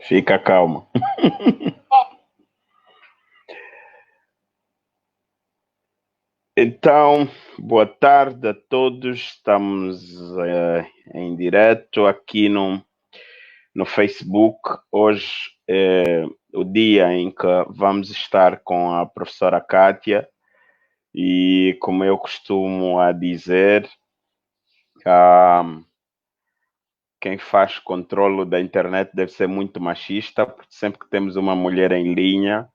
Fica calma. Então, boa tarde a todos. Estamos em direto aqui no Facebook. Hoje é o dia em que vamos estar com a professora Kátia e, como eu costumo a dizer, quem faz controlo da internet deve ser muito machista, porque sempre que temos uma mulher em linha,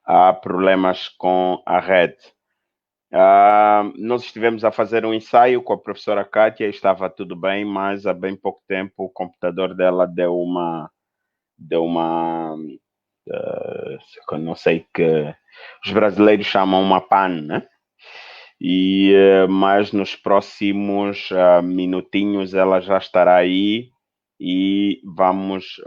há problemas com a rede. Nós estivemos a fazer um ensaio com a professora Kátia, estava tudo bem, mas há bem pouco tempo o computador dela deu uma não sei que os brasileiros chamam uma pane, né? Mas nos próximos minutinhos ela já estará aí e vamos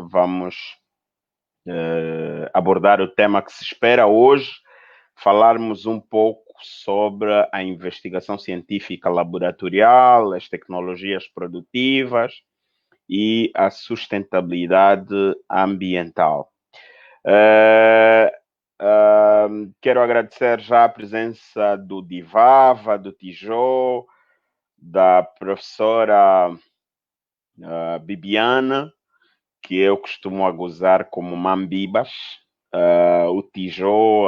abordar o tema que se espera hoje, falarmos um pouco sobre a investigação científica laboratorial, as tecnologias produtivas e a sustentabilidade ambiental. Quero agradecer já a presença do Divava, do Tijô, da professora Bibiana, que eu costumo gozar como Mambibas, o Tijô,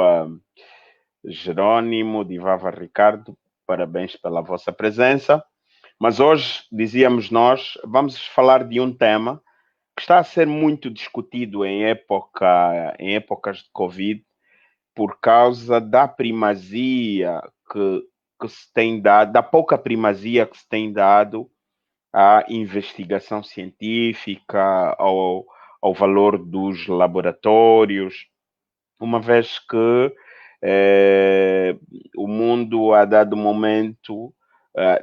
Jerônimo, Divava Ricardo, parabéns pela vossa presença. Mas hoje, dizíamos nós, vamos falar de um tema que está a ser muito discutido em épocas de Covid, por causa da primazia que se tem dado, da pouca primazia que se tem dado à investigação científica, ao valor dos laboratórios, uma vez que o mundo, a dado momento,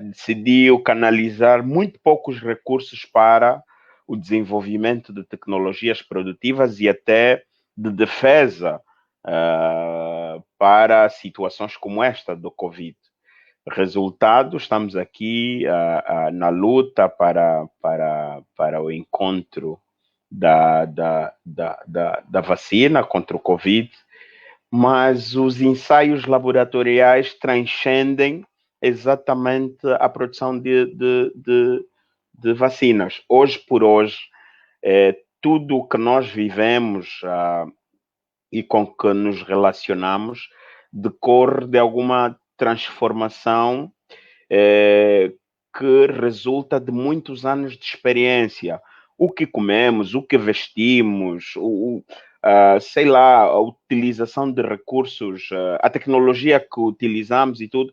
decidiu canalizar muito poucos recursos para o desenvolvimento de tecnologias produtivas e até de defesa para situações como esta do Covid. Resultado, estamos aqui na luta para o encontro da vacina contra o Covid, mas os ensaios laboratoriais transcendem exatamente a produção de vacinas. Hoje por hoje, tudo o que nós vivemos e com que nos relacionamos decorre de alguma transformação que resulta de muitos anos de experiência. O que comemos, o que vestimos, sei lá, a utilização de recursos, a tecnologia que utilizamos e tudo,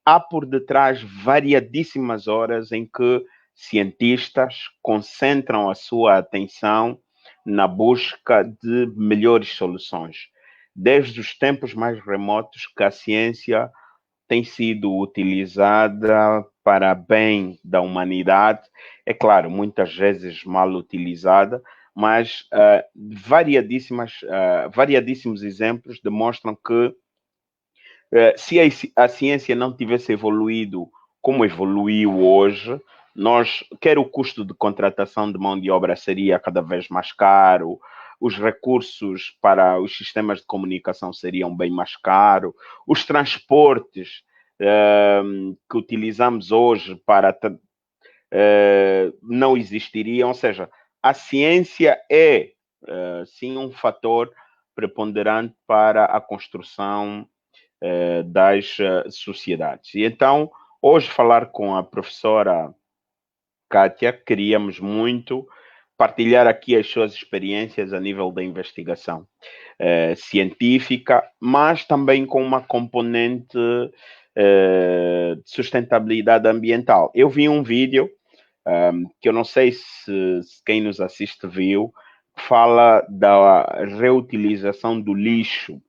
há por detrás variadíssimas horas em que cientistas concentram a sua atenção na busca de melhores soluções. Desde os tempos mais remotos que a ciência tem sido utilizada para bem da humanidade, é claro, muitas vezes mal utilizada, mas variadíssimos exemplos demonstram que se a ciência não tivesse evoluído como evoluiu hoje, quer o custo de contratação de mão de obra seria cada vez mais caro, os recursos para os sistemas de comunicação seriam bem mais caros, os transportes que utilizamos hoje não existiriam, ou seja, a ciência é, sim, um fator preponderante para a construção das sociedades. E então, hoje falar com a professora Kátia, queríamos muito partilhar aqui as suas experiências a nível da investigação científica, mas também com uma componente de sustentabilidade ambiental. Eu vi um vídeo que eu não sei se quem nos assiste viu, que fala da reutilização do lixo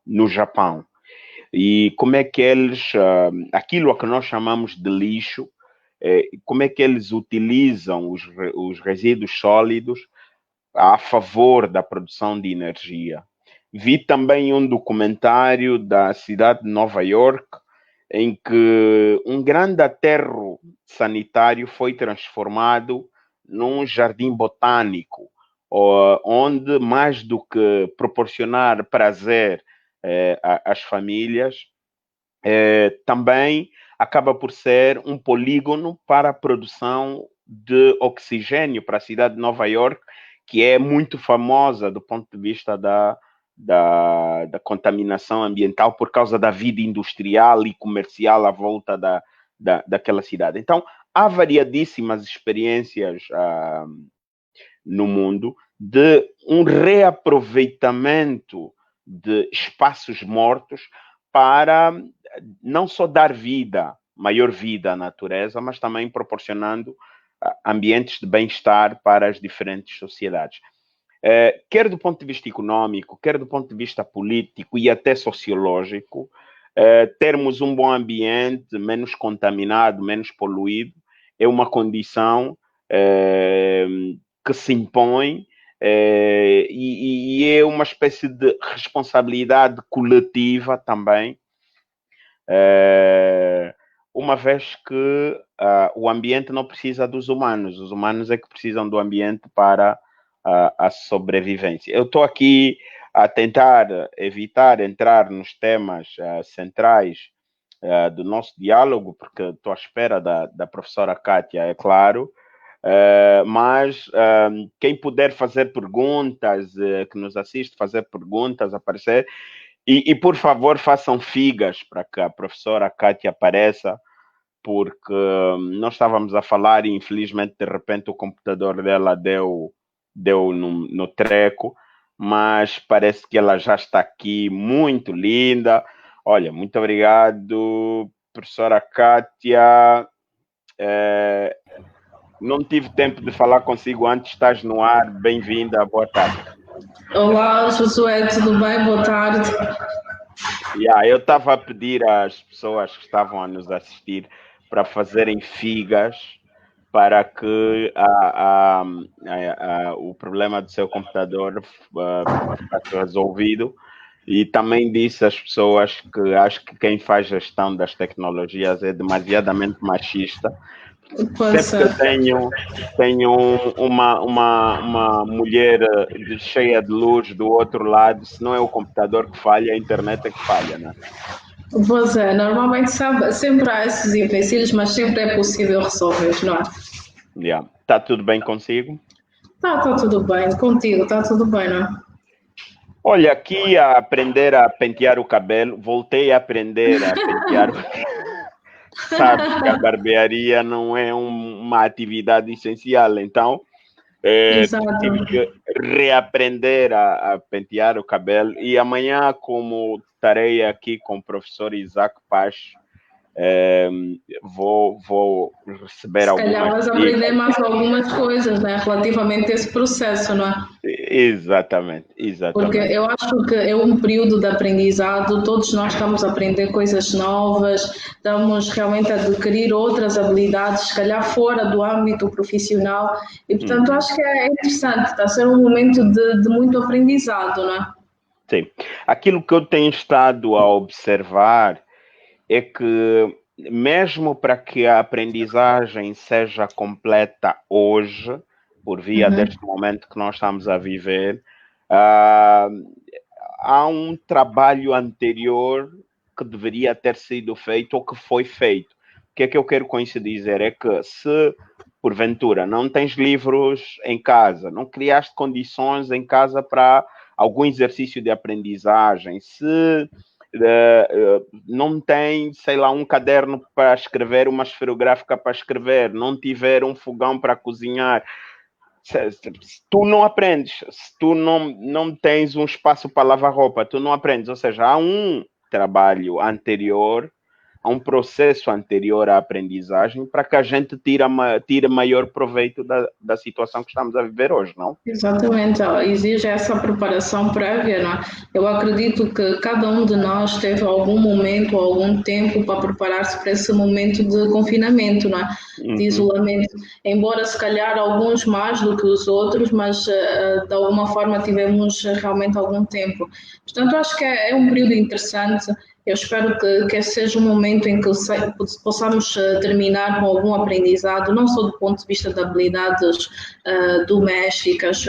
no Japão. E como é que eles, aquilo a que nós chamamos de lixo, como é que eles utilizam os resíduos sólidos a favor da produção de energia. Vi também um documentário da cidade de Nova York, em que um grande aterro sanitário foi transformado num jardim botânico, onde mais do que proporcionar prazer às famílias, também acaba por ser um polígono para a produção de oxigênio para a cidade de Nova York, que é muito famosa do ponto de vista da contaminação ambiental por causa da vida industrial e comercial à volta daquela cidade. Então, há variadíssimas experiências no mundo de um reaproveitamento de espaços mortos para não só dar vida, maior vida à natureza, mas também proporcionando ambientes de bem-estar para as diferentes sociedades. Quer do ponto de vista econômico, quer do ponto de vista político e até sociológico, termos um bom ambiente, menos contaminado, menos poluído, é uma condição que se impõe e é uma espécie de responsabilidade coletiva também, uma vez que o ambiente não precisa dos humanos, os humanos é que precisam do ambiente para a sobrevivência. Eu estou aqui a tentar evitar entrar nos temas centrais do nosso diálogo, porque estou à espera da professora Kátia, é claro, mas quem puder fazer perguntas, que nos assiste, fazer perguntas, aparecer, e por favor façam figas para que a professora Kátia apareça, porque nós estávamos a falar e infelizmente de repente o computador dela deu no treco, mas parece que ela já está aqui, muito linda. Olha, muito obrigado, professora Kátia. Não tive tempo de falar consigo antes, estás no ar, bem-vinda, boa tarde. Olá, Josué, tudo bem? Boa tarde. Eu estava a pedir às pessoas que estavam a nos assistir para fazerem figas para que o problema do seu computador ficasse resolvido. E também disse às pessoas que acho que quem faz gestão das tecnologias é demasiadamente machista. Sempre que tenho uma mulher cheia de luz do outro lado, se não é o computador que falha, a internet é que falha, né? Pois é, normalmente sempre há esses empecilhos, mas sempre é possível resolver, não é? Está tudo bem consigo? Tá tudo bem. Contigo, está tudo bem, não é? Olha, aqui a aprender a pentear o cabelo, voltei a aprender a pentear o cabelo. Sabes que a barbearia não é uma atividade essencial, então tive que reaprender a pentear o cabelo. E amanhã, como estarei aqui com o professor Isaac Paz, vou receber algumas dicas. Se calhar vais aprender mais algumas coisas, né, relativamente a esse processo, não é? Exatamente. Porque eu acho que é um período de aprendizado, todos nós estamos a aprender coisas novas, estamos realmente a adquirir outras habilidades, se calhar fora do âmbito profissional, e portanto acho que é interessante, está a ser um momento de muito aprendizado, não é? Sim. Aquilo que eu tenho estado a observar é que mesmo para que a aprendizagem seja completa hoje, por via deste momento que nós estamos a viver, há um trabalho anterior que deveria ter sido feito ou que foi feito. O que é que eu quero com isso dizer? É que se, porventura, não tens livros em casa, não criaste condições em casa para algum exercício de aprendizagem, se não tem, sei lá, um caderno para escrever, uma esferográfica para escrever, não tiver um fogão para cozinhar, se tu não aprendes, se tu não tens um espaço para lavar roupa, tu não aprendes. Ou seja, há um trabalho anterior, há um processo anterior à aprendizagem para que a gente tire maior proveito da situação que estamos a viver hoje, não? Exatamente, exige essa preparação prévia, não é? Eu acredito que cada um de nós teve algum momento, algum tempo para preparar-se para esse momento de confinamento, não é? De isolamento, embora se calhar alguns mais do que os outros, mas de alguma forma tivemos realmente algum tempo. Portanto, acho que é um período interessante. Eu espero que esse seja um momento em que possamos terminar com algum aprendizado, não só do ponto de vista de habilidades domésticas,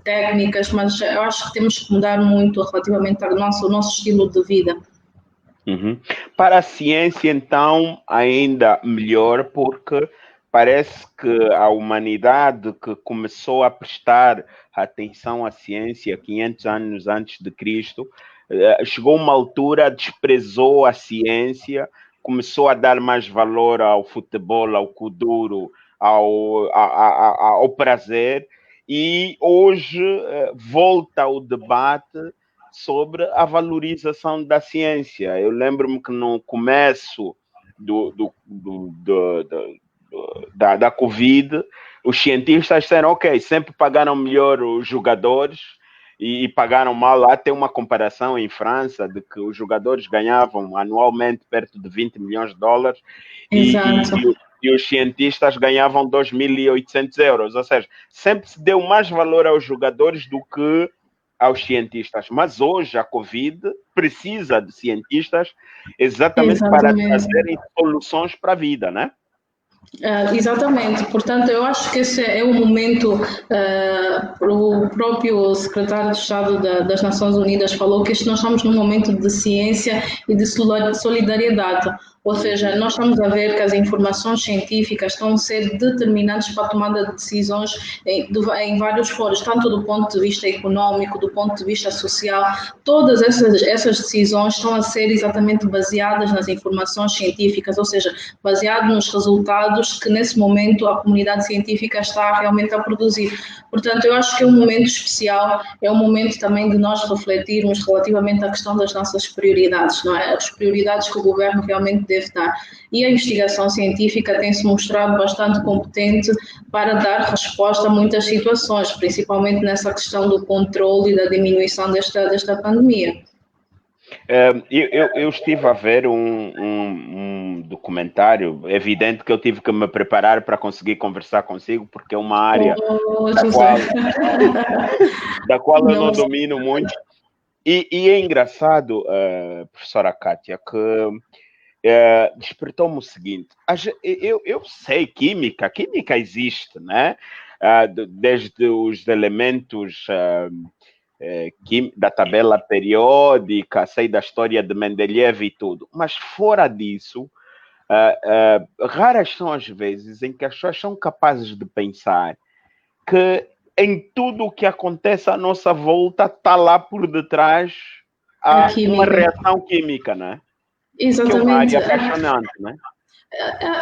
técnicas, mas eu acho que temos que mudar muito relativamente ao nosso estilo de vida. Uhum. Para a ciência, então, ainda melhor, porque parece que a humanidade que começou a prestar atenção à ciência 500 anos antes de Cristo, chegou uma altura, desprezou a ciência, começou a dar mais valor ao futebol, ao kuduro, ao prazer, e hoje volta o debate sobre a valorização da ciência. Eu lembro-me que no começo da Covid, os cientistas disseram, ok, sempre pagaram melhor os jogadores e pagaram mal. Lá tem uma comparação em França de que os jogadores ganhavam anualmente perto de 20 milhões de dólares e os cientistas ganhavam 2.800 euros. Ou seja, sempre se deu mais valor aos jogadores do que aos cientistas, mas hoje a Covid precisa de cientistas exatamente para trazerem soluções para a vida, né? Exatamente, portanto, eu acho que esse é o momento, o próprio secretário de Estado das Nações Unidas falou que nós estamos num momento de ciência e de solidariedade, ou seja, nós estamos a ver que as informações científicas estão a ser determinantes para a tomada de decisões em vários foros, tanto do ponto de vista econômico, do ponto de vista social, todas essas decisões estão a ser exatamente baseadas nas informações científicas, ou seja, baseado nos resultados que nesse momento a comunidade científica está realmente a produzir. Portanto, eu acho que é um momento especial, é um momento também de nós refletirmos relativamente à questão das nossas prioridades, não é? As prioridades que o governo realmente deve dar. E a investigação científica tem-se mostrado bastante competente para dar resposta a muitas situações, principalmente nessa questão do controle e da diminuição desta pandemia. Eu estive a ver um documentário. É evidente que eu tive que me preparar para conseguir conversar consigo, porque é uma área da qual eu não domino muito. E é engraçado, professora Kátia, que despertou-me o seguinte. Eu sei química existe, né? Desde os elementos da tabela periódica, sei da história de Mendeleev e tudo, mas fora disso, raras são as vezes em que as pessoas são capazes de pensar que em tudo o que acontece à nossa volta está lá por detrás uma reação química, né? Exatamente. Que é uma área apaixonante, né?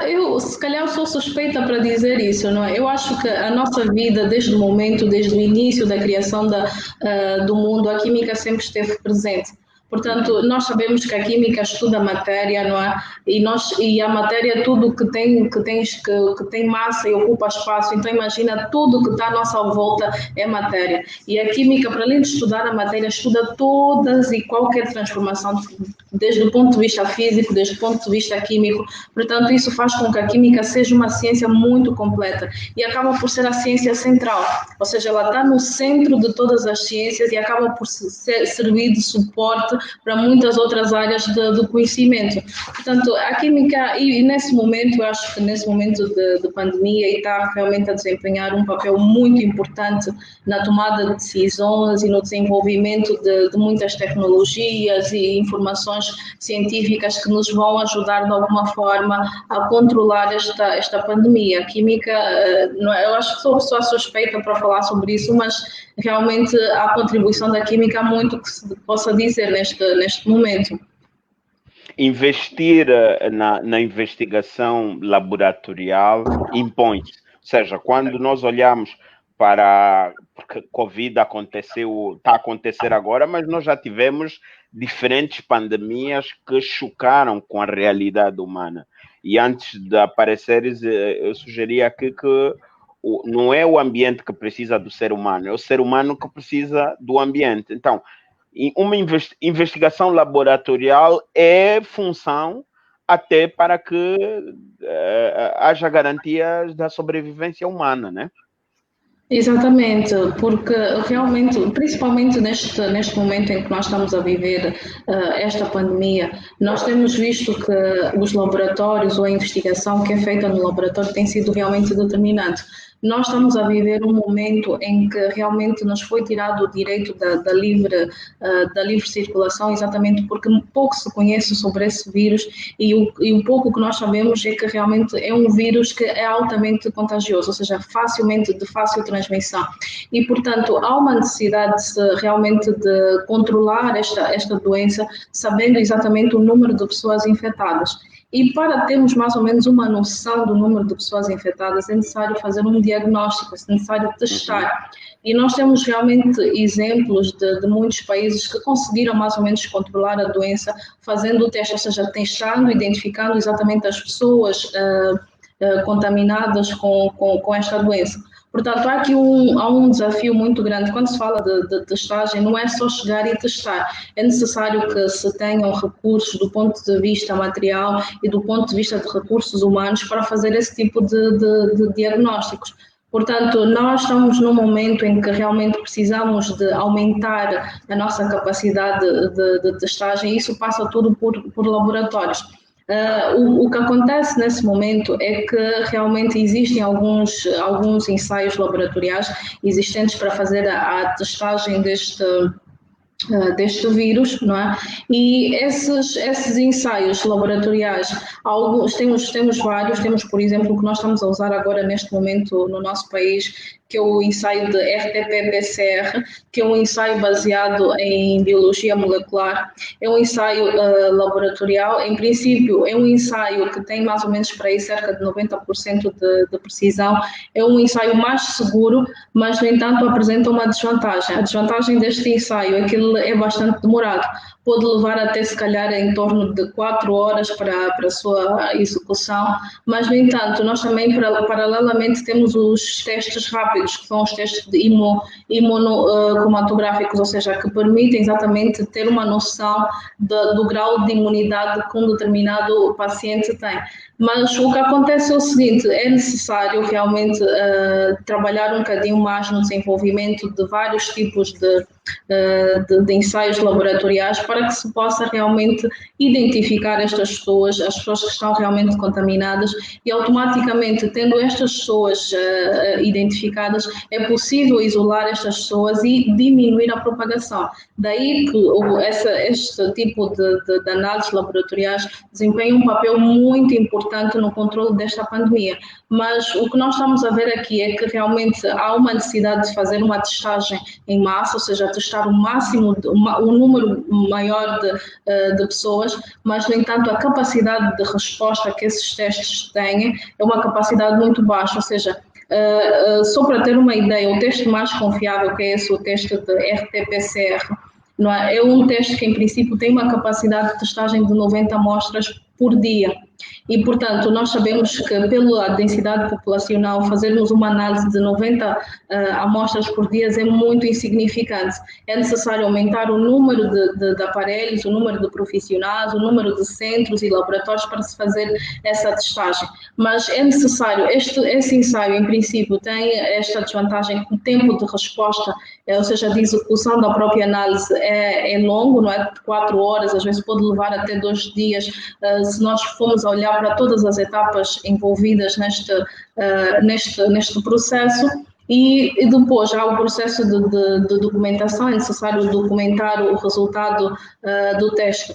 Eu, se calhar, sou suspeita para dizer isso, não é? Eu acho que a nossa vida, desde o início da criação do mundo, a química sempre esteve presente. Portanto, nós sabemos que a química estuda a matéria, não é? E a matéria, tudo que tem massa e ocupa espaço, então imagina, tudo que está à nossa volta é matéria. E a química, para além de estudar a matéria, estuda todas e qualquer transformação, desde o ponto de vista físico, desde o ponto de vista químico. Portanto, isso faz com que a química seja uma ciência muito completa e acaba por ser a ciência central, ou seja, ela está no centro de todas as ciências e acaba por servir de suporte para muitas outras áreas do conhecimento. Portanto, a química, e nesse momento, eu acho que nesse momento de pandemia, está realmente a desempenhar um papel muito importante na tomada de decisões e no desenvolvimento de muitas tecnologias e informações científicas que nos vão ajudar de alguma forma a controlar esta pandemia. A química, eu acho que sou a pessoa suspeita para falar sobre isso, mas realmente a contribuição da química há muito que se possa dizer neste momento. Investir na investigação laboratorial impõe-se. Ou seja, quando nós olhamos para... Porque Covid está a acontecer agora, mas nós já tivemos diferentes pandemias que chocaram com a realidade humana. E antes de apareceres, eu sugeria aqui que não é o ambiente que precisa do ser humano, é o ser humano que precisa do ambiente. Então, uma investigação laboratorial é função até para que haja garantias da sobrevivência humana, né? Exatamente, porque realmente, principalmente neste momento em que nós estamos a viver esta pandemia, nós temos visto que os laboratórios ou a investigação que é feita no laboratório tem sido realmente determinante. Nós estamos a viver um momento em que realmente nos foi tirado o direito da livre circulação, exatamente porque pouco se conhece sobre esse vírus e o pouco que nós sabemos é que realmente é um vírus que é altamente contagioso, ou seja, de fácil transmissão. E, portanto, há uma necessidade realmente de controlar esta doença, sabendo exatamente o número de pessoas infectadas. E para termos mais ou menos uma noção do número de pessoas infectadas, é necessário fazer um diagnóstico, é necessário testar. E nós temos realmente exemplos de muitos países que conseguiram mais ou menos controlar a doença fazendo o teste, ou seja, testando, identificando exatamente as pessoas contaminadas com esta doença. Portanto, há aqui um desafio muito grande. Quando se fala de testagem, não é só chegar e testar. É necessário que se tenham recursos do ponto de vista material e do ponto de vista de recursos humanos para fazer esse tipo de diagnósticos. Portanto, nós estamos num momento em que realmente precisamos de aumentar a nossa capacidade de testagem e isso passa tudo por laboratórios. O que acontece nesse momento é que realmente existem alguns ensaios laboratoriais existentes para fazer a testagem deste vírus, não é? E esses ensaios laboratoriais, temos vários, temos, por exemplo, o que nós estamos a usar agora neste momento no nosso país, que é o ensaio de RT-PCR, que é um ensaio baseado em biologia molecular, é um ensaio laboratorial, em princípio é um ensaio que tem mais ou menos para aí cerca de 90% de precisão, é um ensaio mais seguro, mas no entanto apresenta uma desvantagem. A desvantagem deste ensaio é que ele é bastante demorado, pode levar até se calhar em torno de 4 horas para a sua execução, mas no entanto nós também paralelamente temos os testes rápidos, que são os testes de imunocromatográficos, ou seja, que permitem exatamente ter uma noção do grau de imunidade que um determinado paciente tem. Mas o que acontece é o seguinte, é necessário realmente trabalhar um bocadinho mais no desenvolvimento de vários tipos de ensaios laboratoriais para que se possa realmente identificar estas pessoas, as pessoas que estão realmente contaminadas e automaticamente, tendo estas pessoas identificadas, é possível isolar estas pessoas e diminuir a propagação. Daí que este tipo de análises laboratoriais desempenha um papel muito importante no controle desta pandemia. Mas o que nós estamos a ver aqui é que realmente há uma necessidade de fazer uma testagem em massa, ou seja, testar um número maior de pessoas, mas, no entanto, a capacidade de resposta que esses testes têm é uma capacidade muito baixa, ou seja, só para ter uma ideia, o teste mais confiável, que é esse, o teste de RT-PCR, não é? É um teste que, em princípio, tem uma capacidade de testagem de 90 amostras por dia. E, portanto, nós sabemos que pela densidade populacional fazermos uma análise de 90 amostras por dia é muito insignificante. É necessário aumentar o número de aparelhos, o número de profissionais, o número de centros e laboratórios para se fazer essa testagem. Mas é necessário, esse ensaio, em princípio, tem esta desvantagem que o tempo de resposta, ou seja, de execução da própria análise é longo, não é? De 4 horas, às vezes pode levar até 2 dias, se nós formos a olhar para todas as etapas envolvidas neste processo. E depois há o processo de documentação, é necessário documentar o resultado do teste.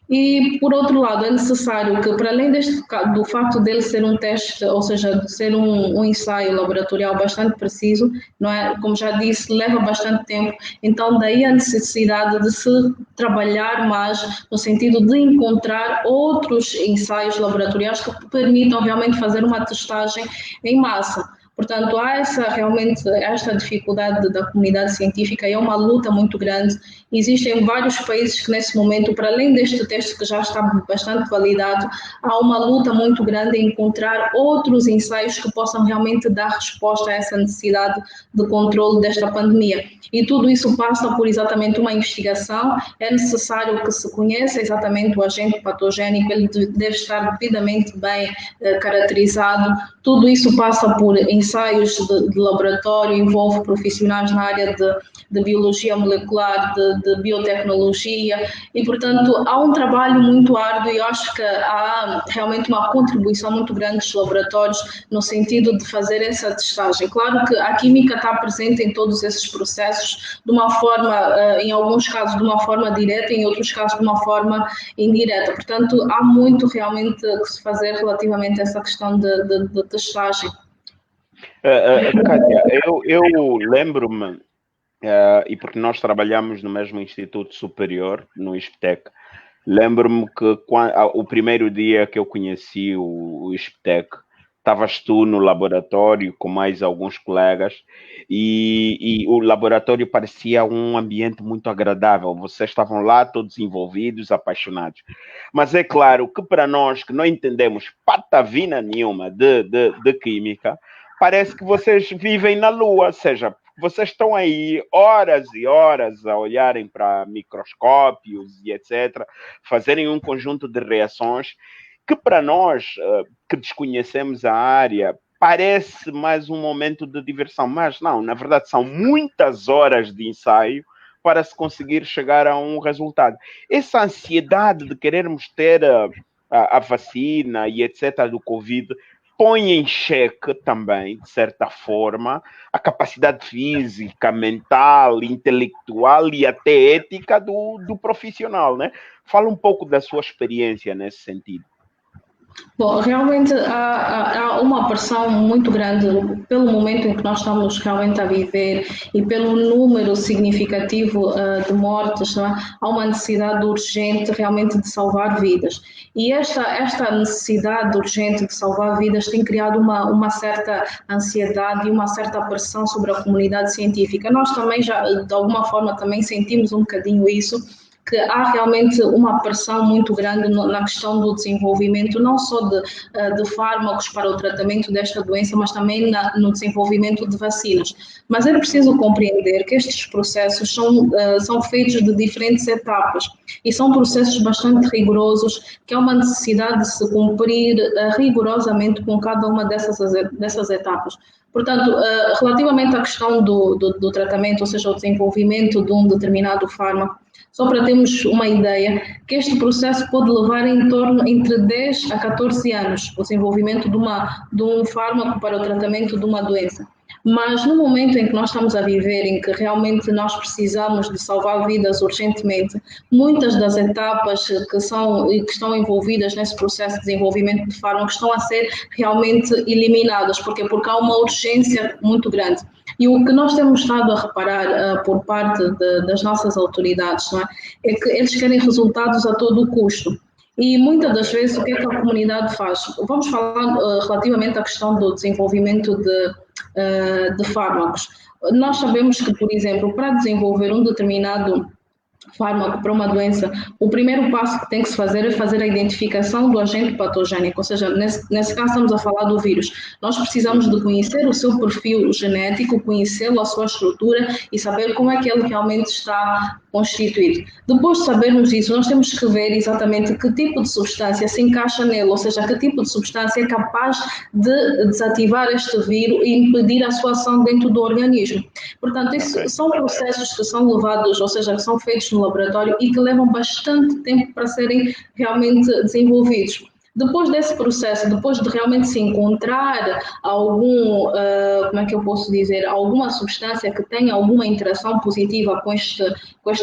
E, por outro lado, é necessário que, para além do facto dele ser um teste, ou seja, de ser um ensaio laboratorial bastante preciso, não é? Como já disse, leva bastante tempo, então daí a necessidade de se trabalhar mais no sentido de encontrar outros ensaios laboratoriais que permitam realmente fazer uma testagem em massa. Portanto, há realmente esta dificuldade da comunidade científica e é uma luta muito grande. Existem vários países que, nesse momento, para além deste teste que já está bastante validado, há uma luta muito grande em encontrar outros ensaios que possam realmente dar resposta a essa necessidade de controle desta pandemia. E tudo isso passa por exatamente uma investigação. É necessário que se conheça exatamente o agente patogénico, ele deve estar devidamente bem caracterizado. Tudo isso passa por ensaios ensaios de laboratório, envolve profissionais na área de biologia molecular, de biotecnologia, e, portanto, há um trabalho muito árduo e eu acho que há realmente uma contribuição muito grande dos laboratórios no sentido de fazer essa testagem. Claro que a química está presente em todos esses processos, de uma forma, em alguns casos, de uma forma direta, em outros casos, de uma forma indireta. Portanto, há muito realmente que se fazer relativamente a essa questão de testagem. Kátia, eu lembro-me, e porque nós trabalhamos no mesmo Instituto Superior, no ISPTEC, lembro-me que o primeiro dia que eu conheci o ISPTEC, estavas tu no laboratório com mais alguns colegas e o laboratório parecia um ambiente muito agradável. Vocês estavam lá todos envolvidos, apaixonados. Mas é claro que para nós que não entendemos patavina nenhuma de química, parece que vocês vivem na Lua, ou seja, vocês estão aí horas e horas a olharem para microscópios e etc., fazerem um conjunto de reações que para nós, que desconhecemos a área, parece mais um momento de diversão, mas não, na verdade são muitas horas de ensaio para se conseguir chegar a um resultado. Essa ansiedade de querermos ter a vacina e etc. do Covid põe em xeque também, de certa forma, a capacidade física, mental, intelectual e até ética do profissional, né? Fala um pouco da sua experiência nesse sentido. Bom, realmente há uma pressão muito grande pelo momento em que nós estamos realmente a viver e pelo número significativo de mortes, não é? Há uma necessidade urgente realmente de salvar vidas. E esta necessidade urgente de salvar vidas tem criado uma certa ansiedade e uma certa pressão sobre a comunidade científica. Nós também já, de alguma forma, também sentimos um bocadinho isso, que há realmente uma pressão muito grande na questão do desenvolvimento, não só de fármacos para o tratamento desta doença, mas também no desenvolvimento de vacinas. Mas é preciso compreender que estes processos são feitos de diferentes etapas e são processos bastante rigorosos, que há uma necessidade de se cumprir rigorosamente com cada uma dessas etapas. Portanto, relativamente à questão do tratamento, ou seja, o desenvolvimento de um determinado fármaco, só para termos uma ideia, que este processo pode levar em torno entre 10 a 14 anos, o desenvolvimento de um fármaco para o tratamento de uma doença. Mas no momento em que nós estamos a viver, em que realmente nós precisamos de salvar vidas urgentemente, muitas das etapas que estão envolvidas nesse processo de desenvolvimento de fármacos estão a ser realmente eliminadas, porque há uma urgência muito grande. E o que nós temos estado a reparar por parte das nossas autoridades, não é que eles querem resultados a todo o custo. E muitas das vezes o que é que a comunidade faz? Vamos falar relativamente à questão do desenvolvimento de fármacos. Nós sabemos que, por exemplo, para desenvolver um determinado fármaco para uma doença, o primeiro passo que tem que se fazer é fazer a identificação do agente patogénico, ou seja, nesse caso estamos a falar do vírus. Nós precisamos de conhecer o seu perfil genético, conhecê-lo, a sua estrutura e saber como é que ele realmente está constituído. Depois de sabermos isso, nós temos que ver exatamente que tipo de substância se encaixa nele, ou seja, que tipo de substância é capaz de desativar este vírus e impedir a sua ação dentro do organismo. Portanto, isso são processos que são levados, ou seja, que são feitos no laboratório e que levam bastante tempo para serem realmente desenvolvidos. Depois desse processo, depois de realmente se encontrar alguma substância que tenha alguma interação positiva com este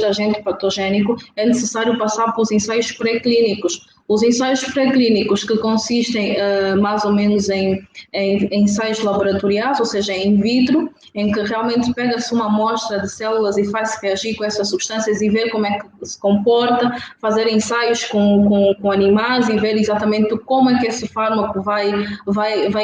agente patogénico, é necessário passar para os ensaios pré-clínicos. Os ensaios pré-clínicos que consistem mais ou menos em ensaios laboratoriais, ou seja, in vitro, em que realmente pega-se uma amostra de células e faz-se reagir com essas substâncias e ver como é que se comporta, fazer ensaios com animais e ver exatamente como é que esse fármaco vai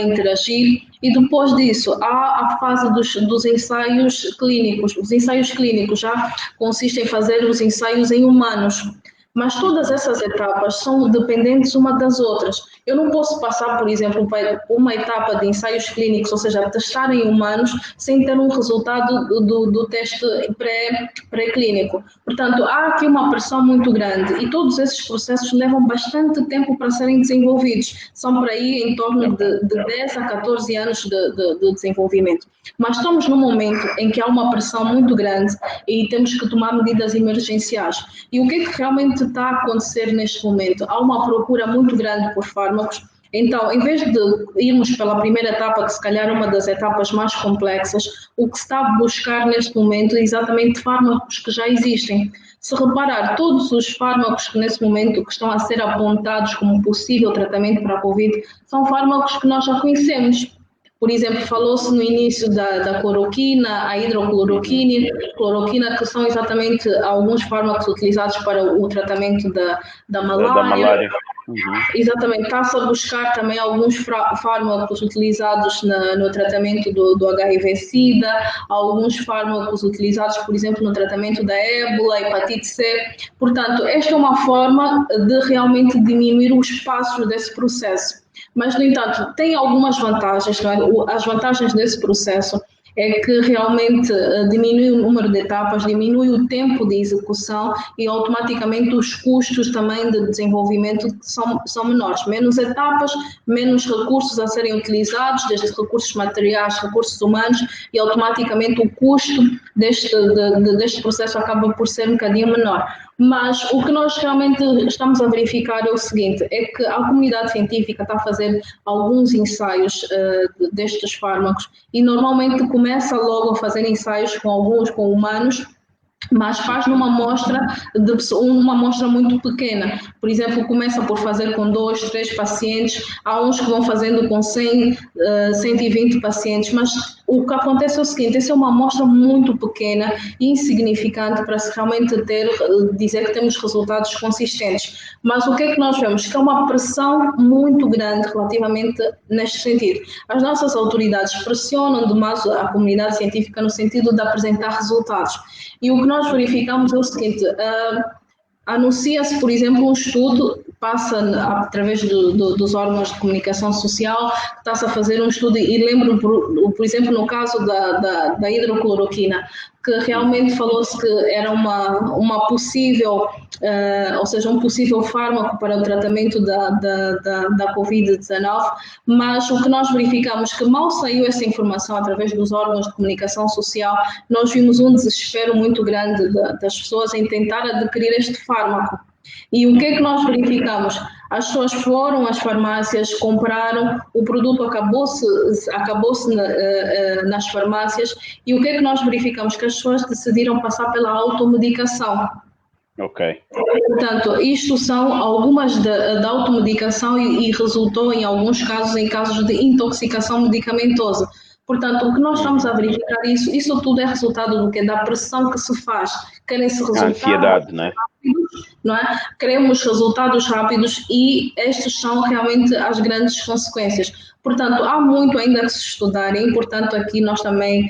interagir. E depois disso, há a fase dos ensaios clínicos. Os ensaios clínicos já consistem em fazer os ensaios em humanos. mas todas essas etapas são dependentes uma das outras. Eu não posso passar, por exemplo, para uma etapa de ensaios clínicos, ou seja, testar em humanos, sem ter um resultado do teste pré-clínico. Portanto, há aqui uma pressão muito grande e todos esses processos levam bastante tempo para serem desenvolvidos. São por aí em torno de 10 a 14 anos de desenvolvimento. Mas estamos num momento em que há uma pressão muito grande e temos que tomar medidas emergenciais. E o que é que realmente está a acontecer neste momento? Há uma procura muito grande por fármacos. Então, em vez de irmos pela primeira etapa, que se calhar é uma das etapas mais complexas, o que se está a buscar neste momento é exatamente fármacos que já existem. Se reparar, todos os fármacos que nesse momento que estão a ser apontados como possível tratamento para a Covid são fármacos que nós já conhecemos. Por exemplo, falou-se no início da cloroquina, a hidrocloroquina, que são exatamente alguns fármacos utilizados para o tratamento da malária. Exatamente, está-se a buscar também alguns fármacos utilizados no tratamento do HIV-Sida, alguns fármacos utilizados, por exemplo, no tratamento da ébola, hepatite C. Portanto, esta é uma forma de realmente diminuir os passos desse processo. Mas, no entanto, tem algumas vantagens, não é? As vantagens desse processo é que realmente diminui o número de etapas, diminui o tempo de execução e automaticamente os custos também de desenvolvimento são menores. Menos etapas, menos recursos a serem utilizados, desde recursos materiais, recursos humanos, e automaticamente o custo deste processo acaba por ser um bocadinho menor. Mas o que nós realmente estamos a verificar é o seguinte, é que a comunidade científica está a fazer alguns ensaios destes fármacos e normalmente começa logo a fazer ensaios com humanos, mas faz numa amostra muito pequena. Por exemplo, começa por fazer com 2, 3 pacientes, há uns que vão fazendo com 100, 120 pacientes, mas o que acontece é o seguinte, essa é uma amostra muito pequena e insignificante para se realmente dizer que temos resultados consistentes. Mas o que é que nós vemos? Que é uma pressão muito grande relativamente neste sentido. As nossas autoridades pressionam demais a comunidade científica no sentido de apresentar resultados. E o que nós verificamos é o seguinte, anuncia-se, por exemplo, um estudo, passa através dos órgãos de comunicação social, está-se a fazer um estudo, e lembro, por exemplo, no caso da hidrocloroquina, que realmente falou-se que era uma possível, ou seja, um possível fármaco para o tratamento da Covid-19, mas o que nós verificamos que mal saiu essa informação através dos órgãos de comunicação social, nós vimos um desespero muito grande das pessoas em tentar adquirir este fármaco. E o que é que nós verificamos? As pessoas foram às farmácias, compraram, o produto acabou-se nas farmácias e o que é que nós verificamos? Que as pessoas decidiram passar pela automedicação. Ok. Portanto, isto são algumas da automedicação e resultou em alguns casos, em casos de intoxicação medicamentosa. Portanto, o que nós estamos a verificar, isso tudo é resultado do quê? Da pressão que se faz. Querem-se resultados. A ansiedade, né? Não é? Queremos resultados rápidos e estas são realmente as grandes consequências. Portanto, há muito ainda a se estudar. É importante aqui nós também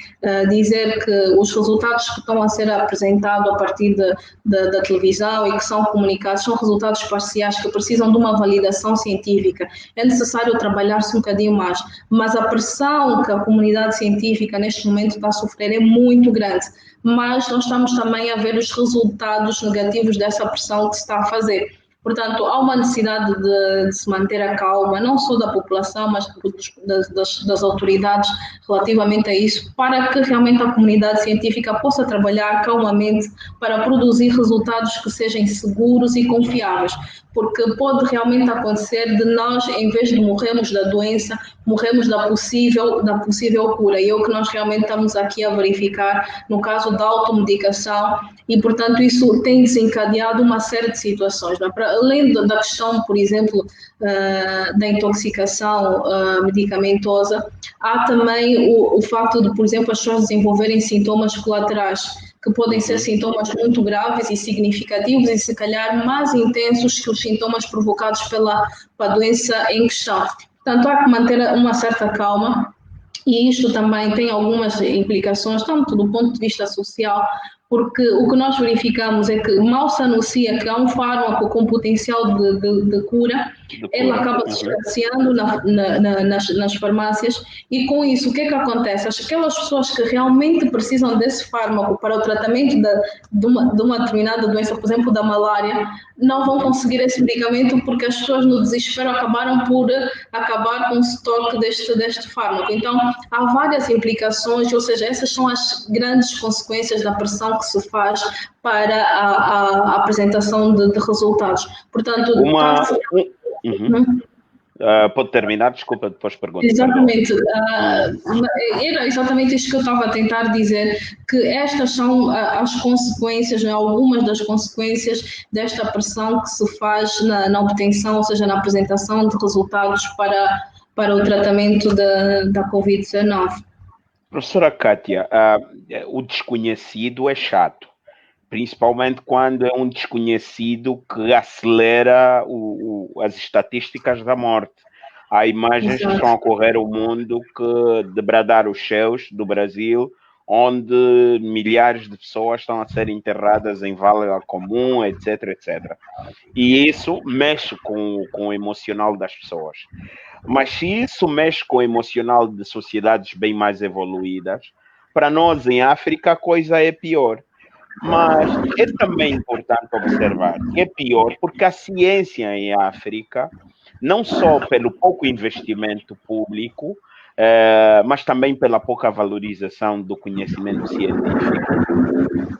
dizer que os resultados que estão a ser apresentados a partir da televisão e que são comunicados são resultados parciais que precisam de uma validação científica. É necessário trabalhar-se um bocadinho mais, mas a pressão que a comunidade científica neste momento está a sofrer é muito grande. Mas nós estamos também a ver os resultados negativos dessa pressão que se está a fazer. Portanto, há uma necessidade de se manter a calma, não só da população, mas das autoridades relativamente a isso, para que realmente a comunidade científica possa trabalhar calmamente para produzir resultados que sejam seguros e confiáveis. Porque pode realmente acontecer de nós, em vez de morrermos da doença, morremos da possível cura. E é o que nós realmente estamos aqui a verificar no caso da automedicação e, portanto, isso tem desencadeado uma série de situações. Não é? Para além da questão, por exemplo, da intoxicação medicamentosa, há também o facto de, por exemplo, as pessoas desenvolverem sintomas colaterais, que podem ser sintomas muito graves e significativos e, se calhar, mais intensos que os sintomas provocados pela doença em questão. Portanto, há que manter uma certa calma e isto também tem algumas implicações, tanto do ponto de vista social porque o que nós verificamos é que mal se anuncia que há um fármaco com potencial de cura, ele acaba se escasseando nas farmácias, e com isso o que é que acontece? Aquelas pessoas que realmente precisam desse fármaco para o tratamento de uma determinada doença, por exemplo, da malária, não vão conseguir esse medicamento porque as pessoas no desespero acabaram por acabar com o estoque deste fármaco. Então, há várias implicações, ou seja, essas são as grandes consequências da pressão que se faz para a apresentação de resultados. Portanto, pode terminar, desculpa, depois pergunto. Exatamente. Era exatamente isto que eu estava a tentar dizer, que estas são as consequências, algumas das consequências desta pressão que se faz na obtenção, ou seja, na apresentação de resultados para o tratamento da Covid-19. Professora Kátia, o desconhecido é chato, principalmente quando é um desconhecido que acelera as estatísticas da morte. Há imagens que estão a correr o mundo que debradar os céus do Brasil, onde milhares de pessoas estão a ser enterradas em vala comum, etc, etc. E isso mexe com o emocional das pessoas. Mas se isso mexe com o emocional de sociedades bem mais evoluídas, para nós em África a coisa é pior. Mas é também importante observar que é pior porque a ciência em África, não só pelo pouco investimento público, mas também pela pouca valorização do conhecimento científico,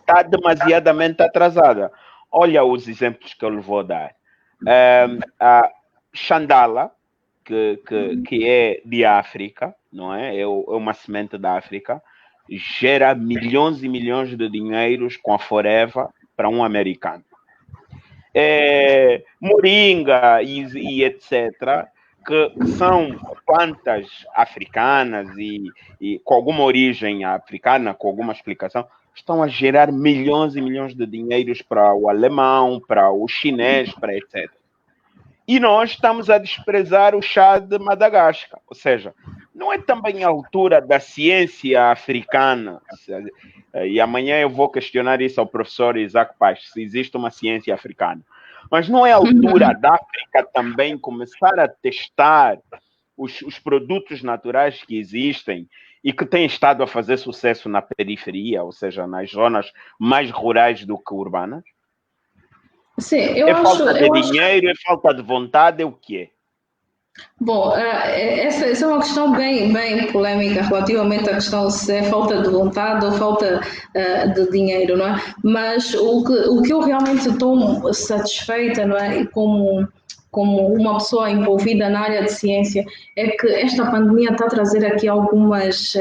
está demasiadamente atrasada. Olha os exemplos que eu lhe vou dar. A Xandala, que é de África, não é? É uma semente da África, gera milhões e milhões de dinheiros com a Forever para um americano. Moringa e etc., que são plantas africanas e com alguma origem africana, com alguma explicação, estão a gerar milhões e milhões de dinheiros para o alemão, para o chinês, para etc. E nós estamos a desprezar o chá de Madagascar. Ou seja, não é também a altura da ciência africana? E amanhã eu vou questionar isso ao professor Isaac Paz, se existe uma ciência africana. Mas não é a altura da África também começar a testar os produtos naturais que existem e que têm estado a fazer sucesso na periferia, ou seja, nas zonas mais rurais do que urbanas? Sim, falta de dinheiro, é falta de vontade, é o que é? Bom, essa é uma questão bem polêmica relativamente à questão se é falta de vontade ou falta de dinheiro, não é? Mas o que eu realmente estou satisfeita, não é? Como uma pessoa envolvida na área de ciência, é que esta pandemia está a trazer aqui algumas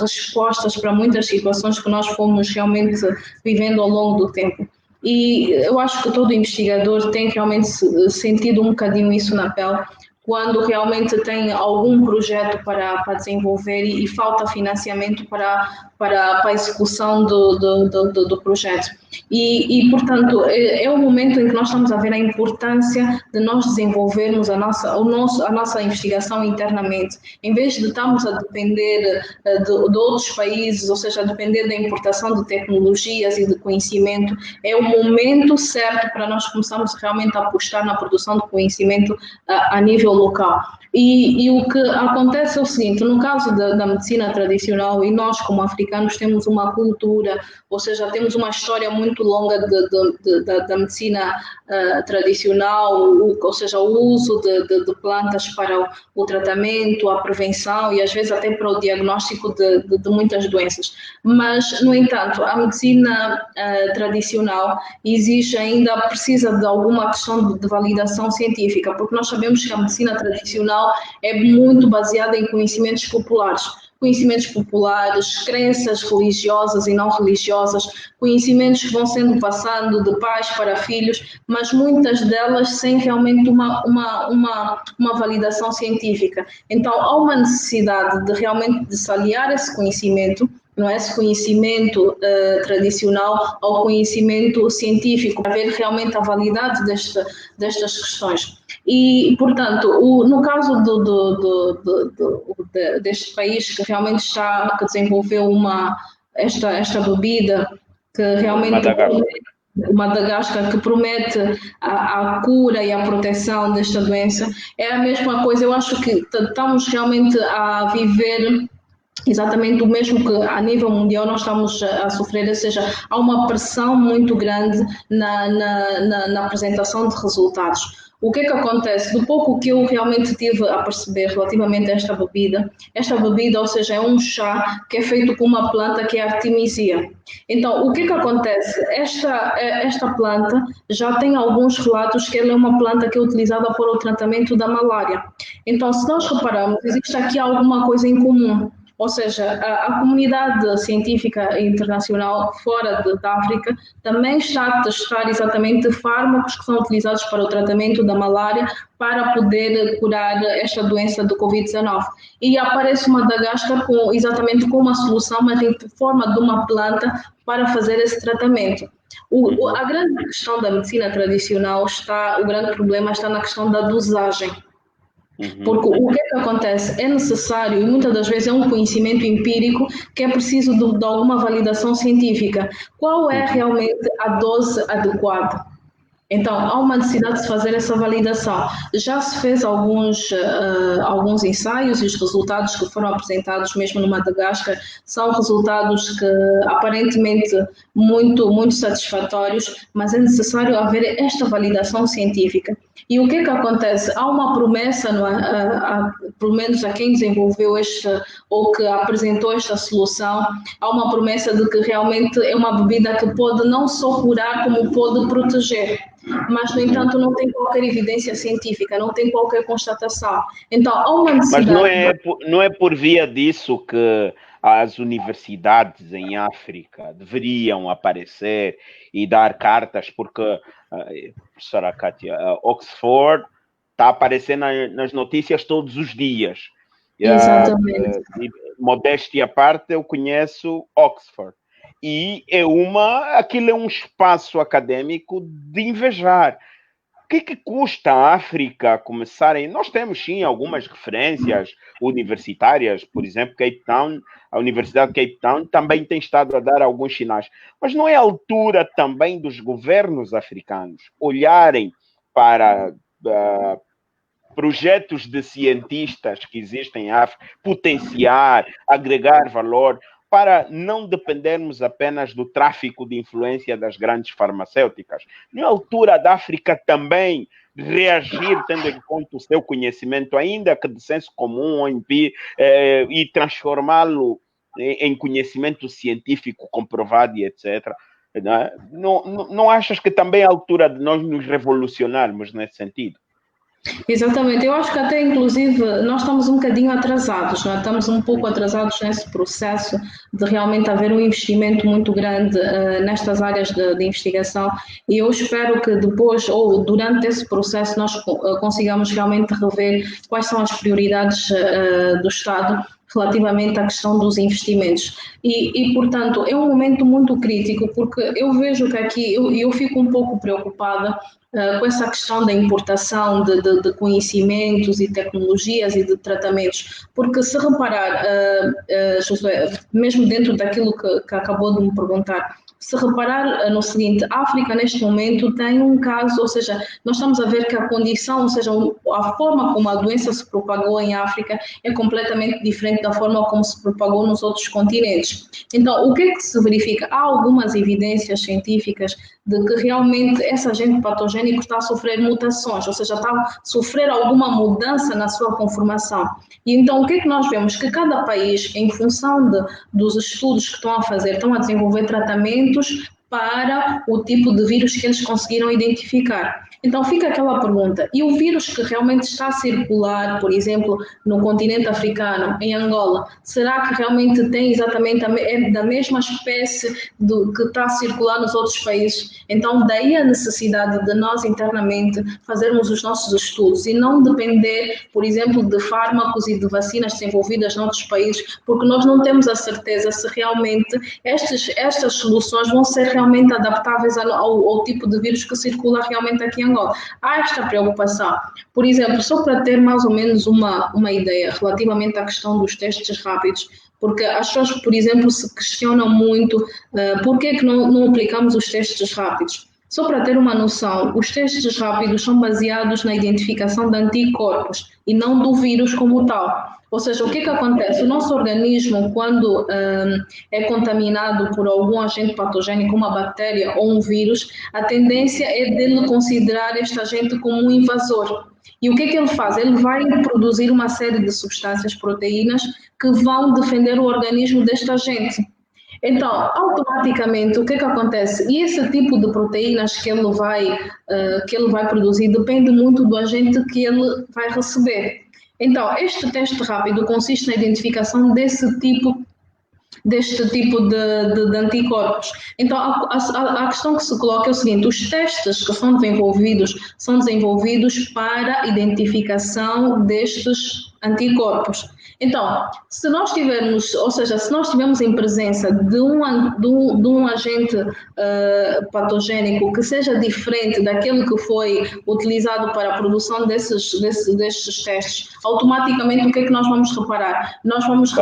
respostas para muitas situações que nós fomos realmente vivendo ao longo do tempo. E eu acho que todo investigador tem realmente sentido um bocadinho isso na pele, quando realmente tem algum projeto para desenvolver e falta financiamento para a execução do projeto. E, portanto, é o momento em que nós estamos a ver a importância de nós desenvolvermos a nossa investigação internamente, em vez de estarmos a depender de outros países, ou seja, a depender da importação de tecnologias e de conhecimento. É o momento certo para nós começarmos realmente a apostar na produção de conhecimento a nível local. E o que acontece é o seguinte, no caso da medicina tradicional, e nós como africanos temos uma cultura, ou seja, temos uma história muito longa da medicina tradicional, ou seja, o uso de plantas para o tratamento, a prevenção e às vezes até para o diagnóstico de muitas doenças. Mas, no entanto, a medicina tradicional exige ainda, precisa de alguma questão de validação científica, porque nós sabemos que a medicina tradicional é muito baseada em conhecimentos populares, crenças religiosas e não religiosas, conhecimentos que vão sendo passando de pais para filhos, mas muitas delas sem realmente uma validação científica. Então, há uma necessidade de realmente de se aliar esse conhecimento, não é esse conhecimento tradicional ao conhecimento científico, para ver realmente a validade destas questões. E, portanto, no caso deste país que realmente que desenvolveu esta bebida que realmente o Madagascar, que promete a cura e a proteção desta doença, é a mesma coisa. Eu acho que estamos realmente a viver exatamente o mesmo que a nível mundial nós estamos a sofrer, ou seja, há uma pressão muito grande na apresentação de resultados. O que é que acontece? Do pouco que eu realmente tive a perceber relativamente a esta bebida, ou seja, é um chá que é feito com uma planta que é a artemisia. Então, o que é que acontece? Esta planta já tem alguns relatos que ela é uma planta que é utilizada para o tratamento da malária. Então, se nós repararmos, existe aqui alguma coisa em comum. Ou seja, a comunidade científica internacional fora da África também está a testar exatamente fármacos que são utilizados para o tratamento da malária para poder curar esta doença do Covid-19. E aparece o Madagascar exatamente com uma solução, mas em forma de uma planta para fazer esse tratamento. A grande questão da medicina tradicional o grande problema está na questão da dosagem. Porque o que é que acontece? É necessário, e muitas das vezes é um conhecimento empírico, que é preciso de alguma validação científica. Qual é realmente a dose adequada? Então, há uma necessidade de se fazer essa validação. Já se fez alguns ensaios e os resultados que foram apresentados mesmo no Madagascar são resultados que aparentemente muito satisfatórios, mas é necessário haver esta validação científica. E o que é que acontece? Há uma promessa, pelo menos a quem desenvolveu ou que apresentou esta solução, há uma promessa de que realmente é uma bebida que pode não só curar, como pode proteger. Mas, no entanto, não tem qualquer evidência científica, não tem qualquer constatação. Então, há uma necessidade... Mas não é por via disso que as universidades em África deveriam aparecer e dar cartas, porque, professora Kátia, Oxford está aparecendo nas notícias todos os dias. Exatamente. Modéstia à parte, eu conheço Oxford. E aquilo é um espaço acadêmico de invejar. O que custa a África começarem? Nós temos, sim, algumas referências universitárias, por exemplo, Cape Town, a Universidade de Cape Town também tem estado a dar alguns sinais. Mas não é a altura também dos governos africanos olharem para projetos de cientistas que existem em África, potenciar, agregar valor, para não dependermos apenas do tráfico de influência das grandes farmacêuticas. Na altura da África também reagir, tendo em conta o seu conhecimento, ainda que de senso comum, e transformá-lo em conhecimento científico comprovado e etc. Não achas que também é a altura de nós nos revolucionarmos nesse sentido? Exatamente, eu acho que até inclusive nós estamos um bocadinho atrasados, não é? Estamos um pouco atrasados nesse processo de realmente haver um investimento muito grande nestas áreas de investigação, e eu espero que depois ou durante esse processo nós consigamos realmente rever quais são as prioridades do Estado relativamente à questão dos investimentos. E, portanto, é um momento muito crítico, porque eu vejo que aqui, eu fico um pouco preocupada com essa questão da importação de conhecimentos e tecnologias e de tratamentos, porque se reparar, Josué, mesmo dentro daquilo que acabou de me perguntar, se reparar no seguinte, a África neste momento tem um caso, ou seja, nós estamos a ver que a condição, ou seja, a forma como a doença se propagou em África é completamente diferente da forma como se propagou nos outros continentes. Então, o que é que se verifica? Há algumas evidências científicas de que realmente esse agente patogênico está a sofrer mutações, ou seja, está a sofrer alguma mudança na sua conformação. E então, o que é que nós vemos? Que cada país, em função dos estudos que estão a fazer, estão a desenvolver tratamentos para o tipo de vírus que eles conseguiram identificar. Então fica aquela pergunta, e o vírus que realmente está a circular, por exemplo, no continente africano, em Angola, será que realmente tem exatamente da mesma espécie que está a circular nos outros países? Então daí a necessidade de nós internamente fazermos os nossos estudos e não depender, por exemplo, de fármacos e de vacinas desenvolvidas noutros países, porque nós não temos a certeza se realmente estas soluções vão ser realmente adaptáveis ao tipo de vírus que circula realmente aqui em Angola. Há esta preocupação. Por exemplo, só para ter mais ou menos uma ideia relativamente à questão dos testes rápidos, Porque as pessoas, por exemplo, se questionam muito por que é que não aplicamos os testes rápidos. Só para ter uma noção, os testes rápidos são baseados na identificação de anticorpos e não do vírus como tal. Ou seja, o que acontece? O nosso organismo, quando é contaminado por algum agente patogênico, uma bactéria ou um vírus, a tendência é dele considerar este agente como um invasor. E o que ele faz? Ele vai produzir uma série de substâncias, proteínas, que vão defender o organismo deste agente. Então, automaticamente, o que acontece? E esse tipo de proteínas que ele vai produzir depende muito do agente que ele vai receber. Então, este teste rápido consiste na identificação deste tipo de anticorpos. Então, a questão que se coloca é o seguinte: os testes que são desenvolvidos para a identificação destes anticorpos. Então, se nós tivermos em presença de um agente patogênico que seja diferente daquele que foi utilizado para a produção destes testes, automaticamente o que é que nós vamos reparar? Nós vamos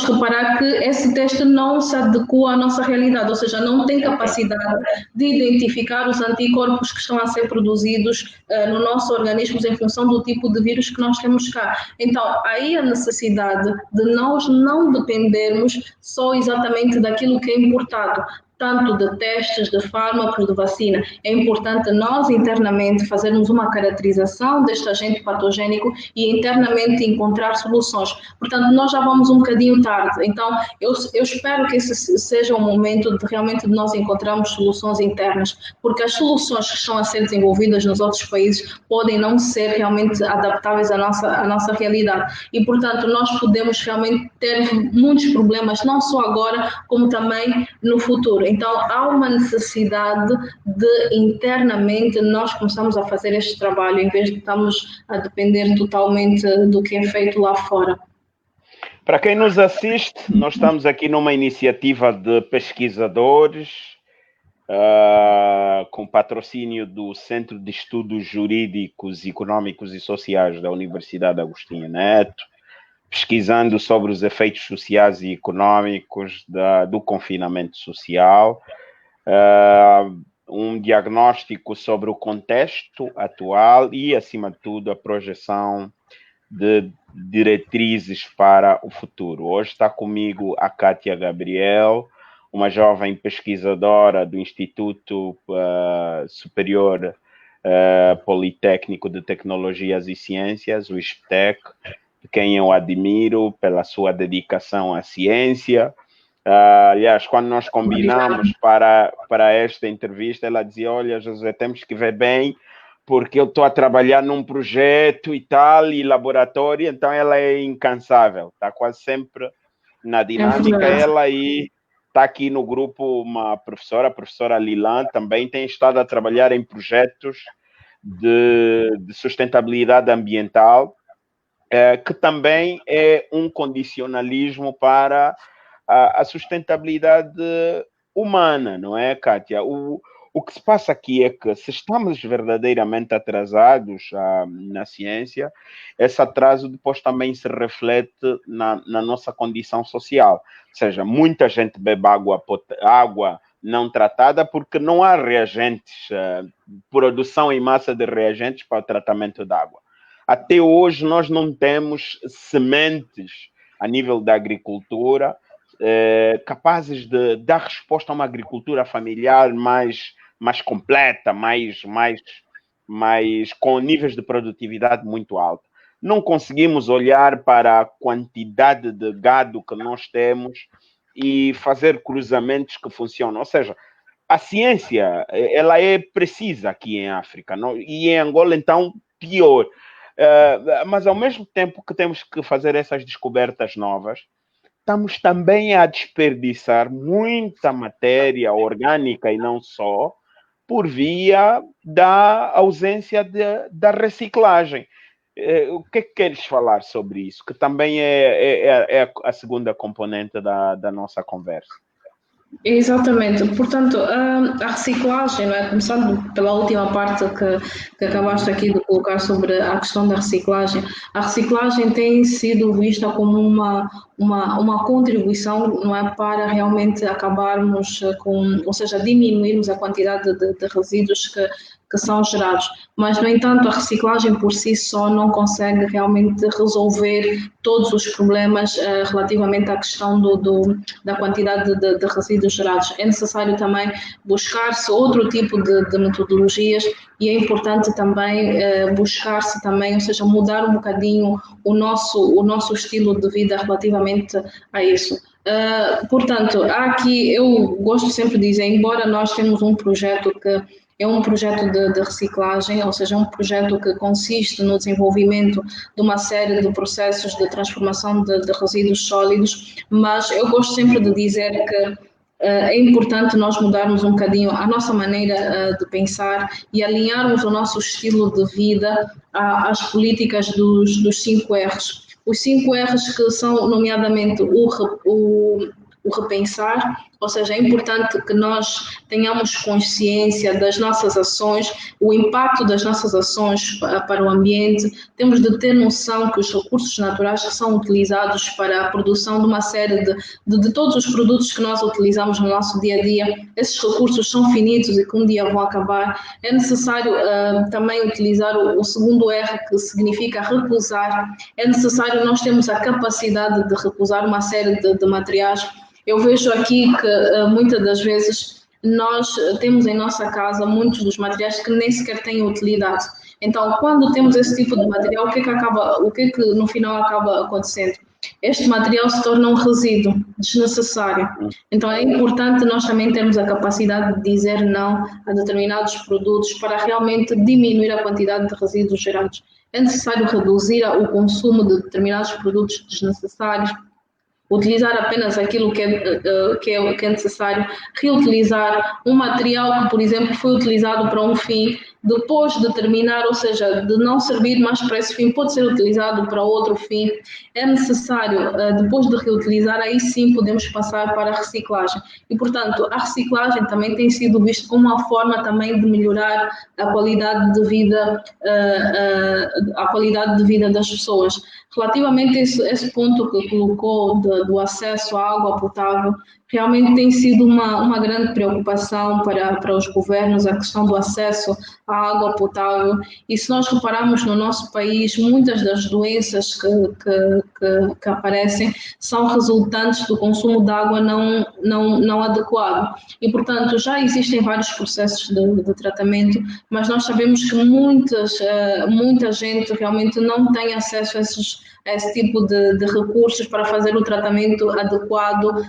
reparar que esse teste não se adequa à nossa realidade, ou seja, não tem capacidade de identificar os anticorpos que estão a ser produzidos no nosso organismo em função do tipo de vírus que nós temos cá. Então, aí a necessidade de nós não dependermos só exatamente daquilo que é importado, tanto de testes, de fármacos, de vacina. É importante nós internamente fazermos uma caracterização deste agente patogênico e internamente encontrar soluções. Portanto, nós já vamos um bocadinho tarde. Então, eu espero que esse seja o momento de realmente nós encontrarmos soluções internas, porque as soluções que estão a ser desenvolvidas nos outros países podem não ser realmente adaptáveis à nossa realidade. E, portanto, nós podemos realmente ter muitos problemas, não só agora, como também no futuro. Então, há uma necessidade de internamente nós começarmos a fazer este trabalho, em vez de estarmos a depender totalmente do que é feito lá fora. Para quem nos assiste, nós estamos aqui numa iniciativa de pesquisadores, com patrocínio do Centro de Estudos Jurídicos, Econômicos e Sociais da Universidade Agostinho Neto, pesquisando sobre os efeitos sociais e econômicos do confinamento social, um diagnóstico sobre o contexto atual e, acima de tudo, a projeção de diretrizes para o futuro. Hoje está comigo a Kátia Gabriel, uma jovem pesquisadora do Instituto Superior Politécnico de Tecnologias e Ciências, o ISPTEC, de quem eu admiro pela sua dedicação à ciência. Aliás, quando nós combinamos para esta entrevista, ela dizia: olha, José, temos que ver bem, porque eu estou a trabalhar num projeto e tal, e laboratório, então ela é incansável, está quase sempre na dinâmica. Ela aí está aqui no grupo a professora Lilan, também tem estado a trabalhar em projetos de sustentabilidade ambiental, que também é um condicionalismo para a sustentabilidade humana, não é, Kátia? O que se passa aqui é que, se estamos verdadeiramente atrasados na ciência, esse atraso depois também se reflete na nossa condição social. Ou seja, muita gente bebe água não tratada porque não há reagentes, produção em massa de reagentes para o tratamento da água. Até hoje, nós não temos sementes a nível da agricultura capazes de dar resposta a uma agricultura familiar mais completa, mais com níveis de produtividade muito altos. Não conseguimos olhar para a quantidade de gado que nós temos e fazer cruzamentos que funcionam. Ou seja, a ciência, ela é precisa aqui em África, não? E em Angola, então, pior. Mas, ao mesmo tempo que temos que fazer essas descobertas novas, estamos também a desperdiçar muita matéria orgânica e não só, por via da ausência da reciclagem. O que é que queres falar sobre isso? Que também é a segunda componente da nossa conversa. Exatamente, portanto, a reciclagem, não é? Começando pela última parte que acabaste aqui de colocar sobre a questão da reciclagem, a reciclagem tem sido vista como uma contribuição, não é, para realmente acabarmos com, ou seja, diminuirmos a quantidade de resíduos que são gerados. Mas, no entanto, a reciclagem por si só não consegue realmente resolver todos os problemas relativamente à questão da quantidade de resíduos gerados. É necessário também buscar-se outro tipo de metodologias e é importante também buscar-se também, ou seja, mudar um bocadinho o nosso estilo de vida relativamente a isso. Portanto, aqui eu gosto sempre de dizer, embora nós temos um projeto que é um projeto de reciclagem, ou seja, um projeto que consiste no desenvolvimento de uma série de processos de transformação de resíduos sólidos, mas eu gosto sempre de dizer que é importante nós mudarmos um bocadinho a nossa maneira de pensar e alinharmos o nosso estilo de vida às políticas dos 5 R's. Os 5 R's que são, nomeadamente, o repensar, ou seja, é importante que nós tenhamos consciência das nossas ações, o impacto das nossas ações para o ambiente, temos de ter noção que os recursos naturais que são utilizados para a produção de uma série de todos os produtos que nós utilizamos no nosso dia a dia, esses recursos são finitos e que um dia vão acabar. É necessário também utilizar o segundo R, que significa recusar. É necessário nós termos a capacidade de recusar uma série de materiais. Eu vejo aqui que muitas das vezes nós temos em nossa casa muitos dos materiais que nem sequer têm utilidade. Então, quando temos esse tipo de material, o que é que no final acaba acontecendo? Este material se torna um resíduo desnecessário. Então, é importante nós também termos a capacidade de dizer não a determinados produtos para realmente diminuir a quantidade de resíduos gerados. É necessário reduzir o consumo de determinados produtos desnecessários, utilizar apenas aquilo que é necessário, reutilizar um material que, por exemplo, foi utilizado para um fim, depois de terminar, ou seja, de não servir mais para esse fim, pode ser utilizado para outro fim. É necessário, depois de reutilizar, aí sim podemos passar para a reciclagem. E, portanto, a reciclagem também tem sido vista como uma forma também de melhorar a qualidade de vida, das pessoas. Relativamente a esse ponto que colocou do acesso à água potável, realmente tem sido uma grande preocupação para os governos a questão do acesso à água potável. E se nós repararmos no nosso país, muitas das doenças que aparecem são resultantes do consumo de água não adequado. E, portanto, já existem vários processos de tratamento, mas nós sabemos que muita gente realmente não tem acesso a esse tipo de recursos para fazer o tratamento adequado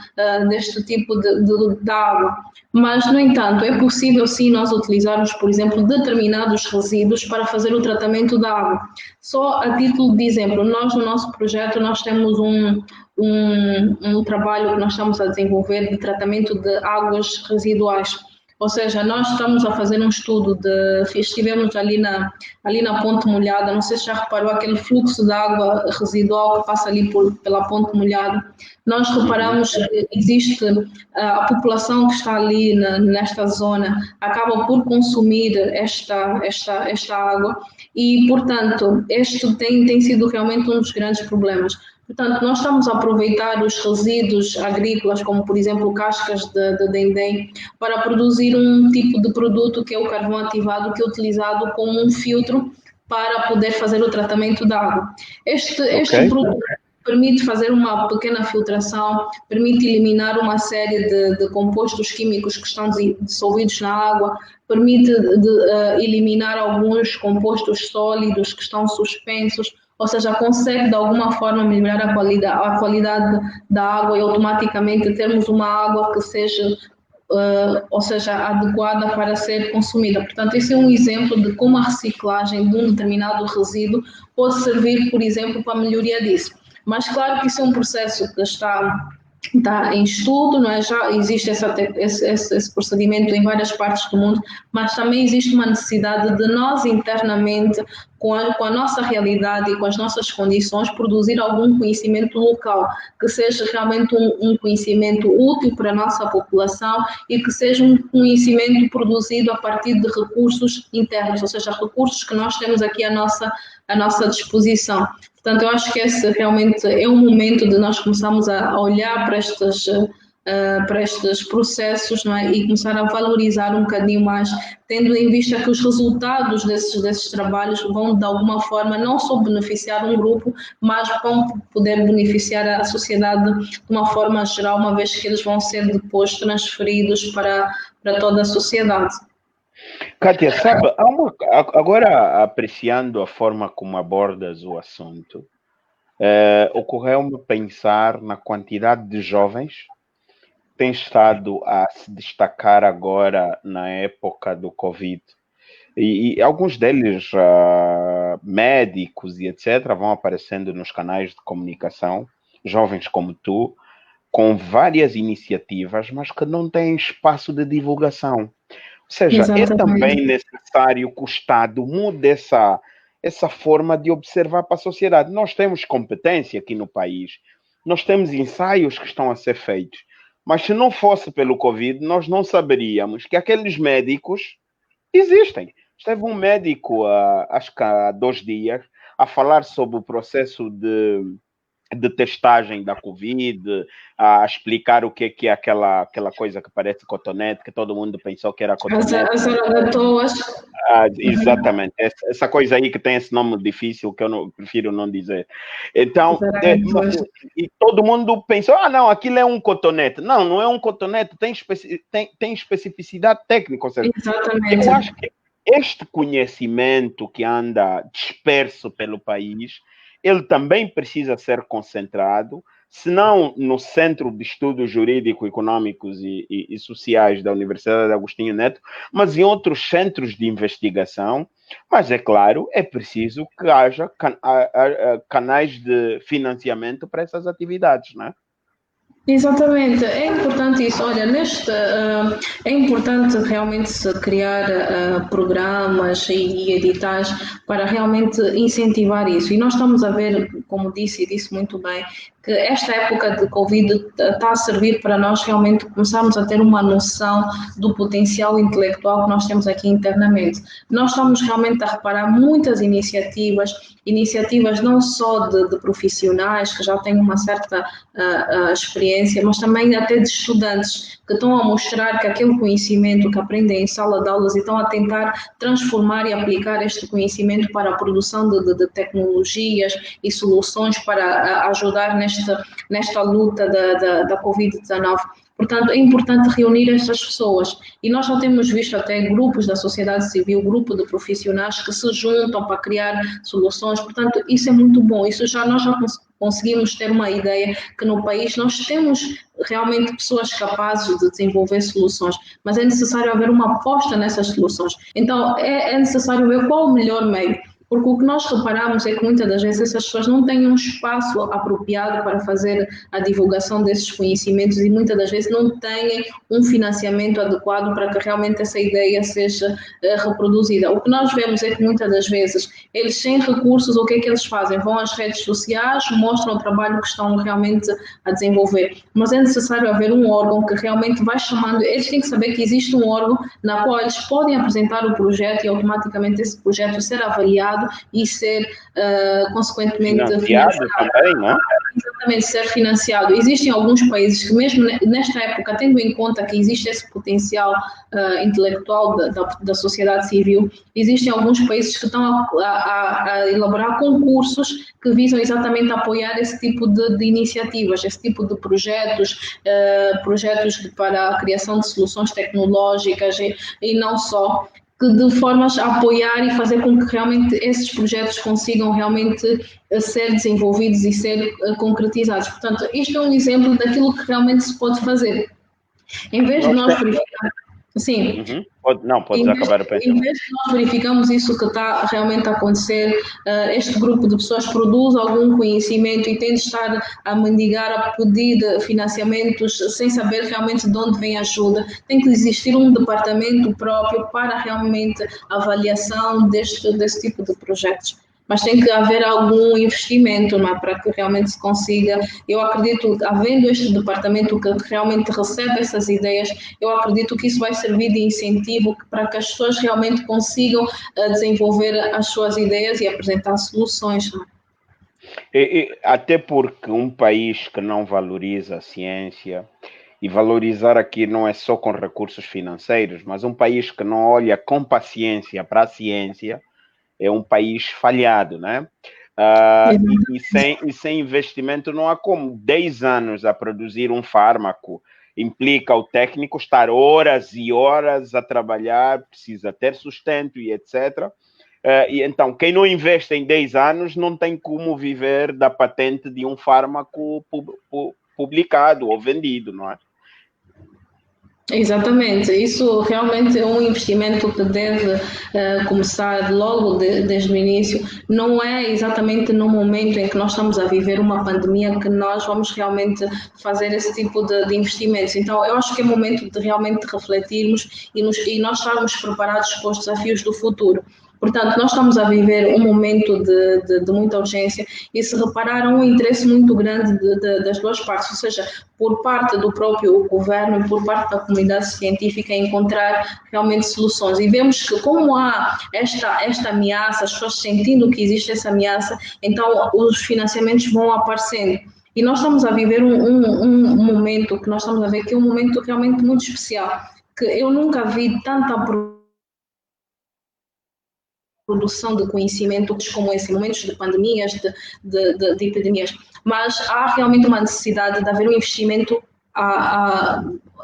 deste tipo de água. Mas, no entanto, é possível sim nós utilizarmos, por exemplo, determinados resíduos para fazer o tratamento da água. Só a título de exemplo, nós no nosso projeto nós temos um trabalho que nós estamos a desenvolver de tratamento de águas residuais. Ou seja, nós estamos a fazer um estudo estivemos ali na Ponte Molhada, não sei se já reparou aquele fluxo de água residual que passa ali pela Ponte Molhada. Nós reparamos que existe a população que está ali nesta zona, acaba por consumir esta água e, portanto, este tem sido realmente um dos grandes problemas. Portanto, nós estamos a aproveitar os resíduos agrícolas, como por exemplo cascas de dendém, para produzir um tipo de produto que é o carvão ativado, que é utilizado como um filtro para poder fazer o tratamento da água. Este produto permite fazer uma pequena filtração, permite eliminar uma série de compostos químicos que estão dissolvidos na água, permite eliminar alguns compostos sólidos que estão suspensos, ou seja, consegue de alguma forma melhorar a qualidade da água e automaticamente termos uma água que seja, ou seja, adequada para ser consumida. Portanto, esse é um exemplo de como a reciclagem de um determinado resíduo pode servir, por exemplo, para a melhoria disso. Mas claro que isso é um processo que está está em estudo, não é? Já existe esse procedimento em várias partes do mundo, mas também existe uma necessidade de nós internamente, com a nossa realidade e com as nossas condições, produzir algum conhecimento local, que seja realmente um conhecimento útil para a nossa população e que seja um conhecimento produzido a partir de recursos internos, ou seja, recursos que nós temos aqui à nossa disposição. Portanto, eu acho que esse realmente é um momento de nós começarmos a olhar para estes processos, não é? E começar a valorizar um bocadinho mais, tendo em vista que os resultados desses trabalhos vão, de alguma forma, não só beneficiar um grupo, mas vão poder beneficiar a sociedade de uma forma geral, uma vez que eles vão ser depois transferidos para toda a sociedade. Kátia, sabe, agora apreciando a forma como abordas o assunto, ocorreu-me pensar na quantidade de jovens que têm estado a se destacar agora na época do Covid. E alguns deles, médicos e etc., vão aparecendo nos canais de comunicação, jovens como tu, com várias iniciativas, mas que não têm espaço de divulgação. Ou seja, Exatamente. é também necessário que o Estado mude essa forma de observar para a sociedade. Nós temos competência aqui no país, nós temos ensaios que estão a ser feitos, mas se não fosse pelo Covid, nós não saberíamos que aqueles médicos existem. Esteve um médico, acho que há 2 dias, a falar sobre o processo de testagem da Covid, a explicar o que é aquela coisa que parece cotonete, que todo mundo pensou que era cotonete. As aragatoas. Exatamente, essa coisa aí que tem esse nome difícil que eu prefiro não dizer. Então, e todo mundo pensou, não, aquilo é um cotonete. Não, não é um cotonete, tem especificidade técnica. Ou seja, exatamente. Eu acho que este conhecimento que anda disperso pelo país, ele também precisa ser concentrado, se não no Centro de Estudos Jurídico, Econômicos e Sociais da Universidade de Agostinho Neto, mas em outros centros de investigação. Mas, é claro, é preciso que haja canais de financiamento para essas atividades, não é? Exatamente, é importante isso. Olha, é importante realmente se criar programas e editais para realmente incentivar isso. E nós estamos a ver, como disse muito bem, que esta época de Covid está a servir para nós realmente começarmos a ter uma noção do potencial intelectual que nós temos aqui internamente. Nós estamos realmente a reparar muitas iniciativas não só de profissionais que já têm uma certa experiência, mas também até de estudantes que estão a mostrar que aquele conhecimento que aprendem em sala de aulas e estão a tentar transformar e aplicar este conhecimento para a produção de tecnologias e soluções para ajudar nesta luta da Covid-19. Portanto, é importante reunir estas pessoas e nós já temos visto até grupos da sociedade civil, grupo de profissionais que se juntam para criar soluções. Portanto, isso é muito bom. Nós já conseguimos ter uma ideia que no país nós temos realmente pessoas capazes de desenvolver soluções, mas é necessário haver uma aposta nessas soluções. Então, é necessário ver qual o melhor meio. Porque o que nós reparamos é que muitas das vezes essas pessoas não têm um espaço apropriado para fazer a divulgação desses conhecimentos e muitas das vezes não têm um financiamento adequado para que realmente essa ideia seja reproduzida. O que nós vemos é que muitas das vezes eles sem recursos, o que é que eles fazem? Vão às redes sociais, mostram o trabalho que estão realmente a desenvolver, mas é necessário haver um órgão que realmente vai chamando, eles têm que saber que existe um órgão na qual eles podem apresentar o projeto e automaticamente esse projeto ser avaliado e ser, consequentemente, financiado também, não é? Exatamente, ser financiado. Existem alguns países que, mesmo nesta época, tendo em conta que existe esse potencial intelectual da sociedade civil, existem alguns países que estão a elaborar concursos que visam exatamente apoiar esse tipo de iniciativas, esse tipo de projetos, projetos para a criação de soluções tecnológicas e não só, de formas a apoiar e fazer com que realmente esses projetos consigam realmente ser desenvolvidos e ser concretizados. Portanto, isto é um exemplo daquilo que realmente se pode fazer. Em vez de nós verificar... Sim. Uhum. Não, podes Em vez, acabar o em pensamento. vez de nós verificamos isso que está realmente a acontecer, este grupo de pessoas produz algum conhecimento e tem de estar a mendigar, a pedir financiamentos sem saber realmente de onde vem a ajuda. Tem que existir um departamento próprio para realmente avaliação desse tipo de projetos. Mas tem que haver algum investimento, não é? Para que realmente se consiga. Eu acredito, havendo este departamento que realmente recebe essas ideias, eu acredito que isso vai servir de incentivo para que as pessoas realmente consigam desenvolver as suas ideias e apresentar soluções. Não é? Até porque um país que não valoriza a ciência, e valorizar aqui não é só com recursos financeiros, mas um país que não olha com paciência para a ciência, é um país falhado, né? Sem investimento não há como 10 anos a produzir um fármaco. Implica o técnico estar horas e horas a trabalhar, precisa ter sustento e etc. E então, quem não investe em 10 anos não tem como viver da patente de um fármaco publicado ou vendido, não é? Exatamente, isso realmente é um investimento que deve começar logo desde o início. Não é exatamente no momento em que nós estamos a viver uma pandemia que nós vamos realmente fazer esse tipo de investimentos. Então, eu acho que é momento de realmente refletirmos e nós estarmos preparados para os desafios do futuro. Portanto, nós estamos a viver um momento de muita urgência e se repararam um interesse muito grande das duas partes, ou seja, por parte do próprio governo e por parte da comunidade científica em encontrar realmente soluções. E vemos que como há esta ameaça, as pessoas sentindo que existe essa ameaça, então os financiamentos vão aparecendo. E nós estamos a viver um momento que nós estamos a ver que é um momento realmente muito especial, que eu nunca vi tanta produção de conhecimento como esse, momentos de pandemias, de epidemias, mas há realmente uma necessidade de haver um investimento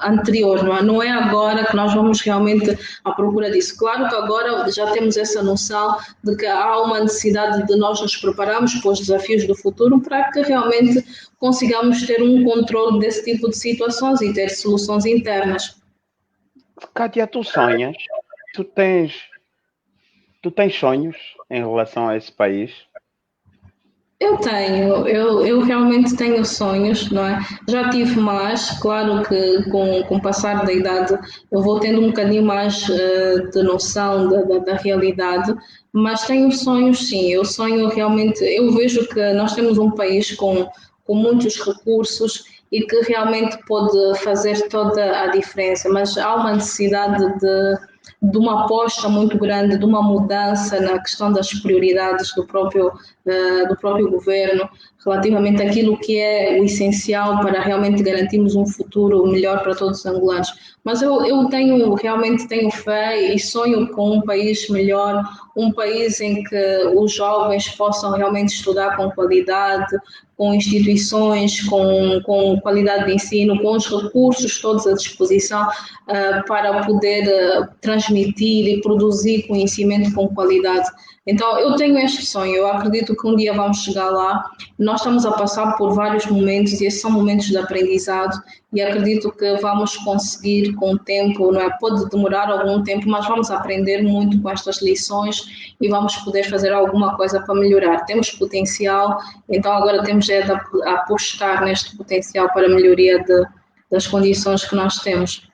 anterior, não é agora que nós vamos realmente à procura disso. Claro que agora já temos essa noção de que há uma necessidade de nós nos prepararmos para os desafios do futuro para que realmente consigamos ter um controle desse tipo de situações e ter soluções internas. Kátia, tu sonhas? Tu tens, tu tens sonhos em relação a esse país? Eu realmente tenho sonhos, não é? Já tive mais, claro que com o passar da idade eu vou tendo um bocadinho mais de noção da realidade, mas tenho sonhos sim, eu sonho realmente, eu vejo que nós temos um país com muitos recursos e que realmente pode fazer toda a diferença, mas há uma necessidade de uma aposta muito grande, de uma mudança na questão das prioridades do próprio governo, relativamente àquilo que é o essencial para realmente garantirmos um futuro melhor para todos os angolanos. Mas eu realmente tenho fé e sonho com um país melhor, um país em que os jovens possam realmente estudar com qualidade, com instituições, com qualidade de ensino, com os recursos todos à disposição para poder transmitir e produzir conhecimento com qualidade. Então, eu tenho este sonho, eu acredito que um dia vamos chegar lá. Nós estamos a passar por vários momentos e esses são momentos de aprendizado e acredito que vamos conseguir com o tempo, não é? Pode demorar algum tempo, mas vamos aprender muito com estas lições e vamos poder fazer alguma coisa para melhorar. Temos potencial, então agora temos de apostar neste potencial para a melhoria das condições que nós temos.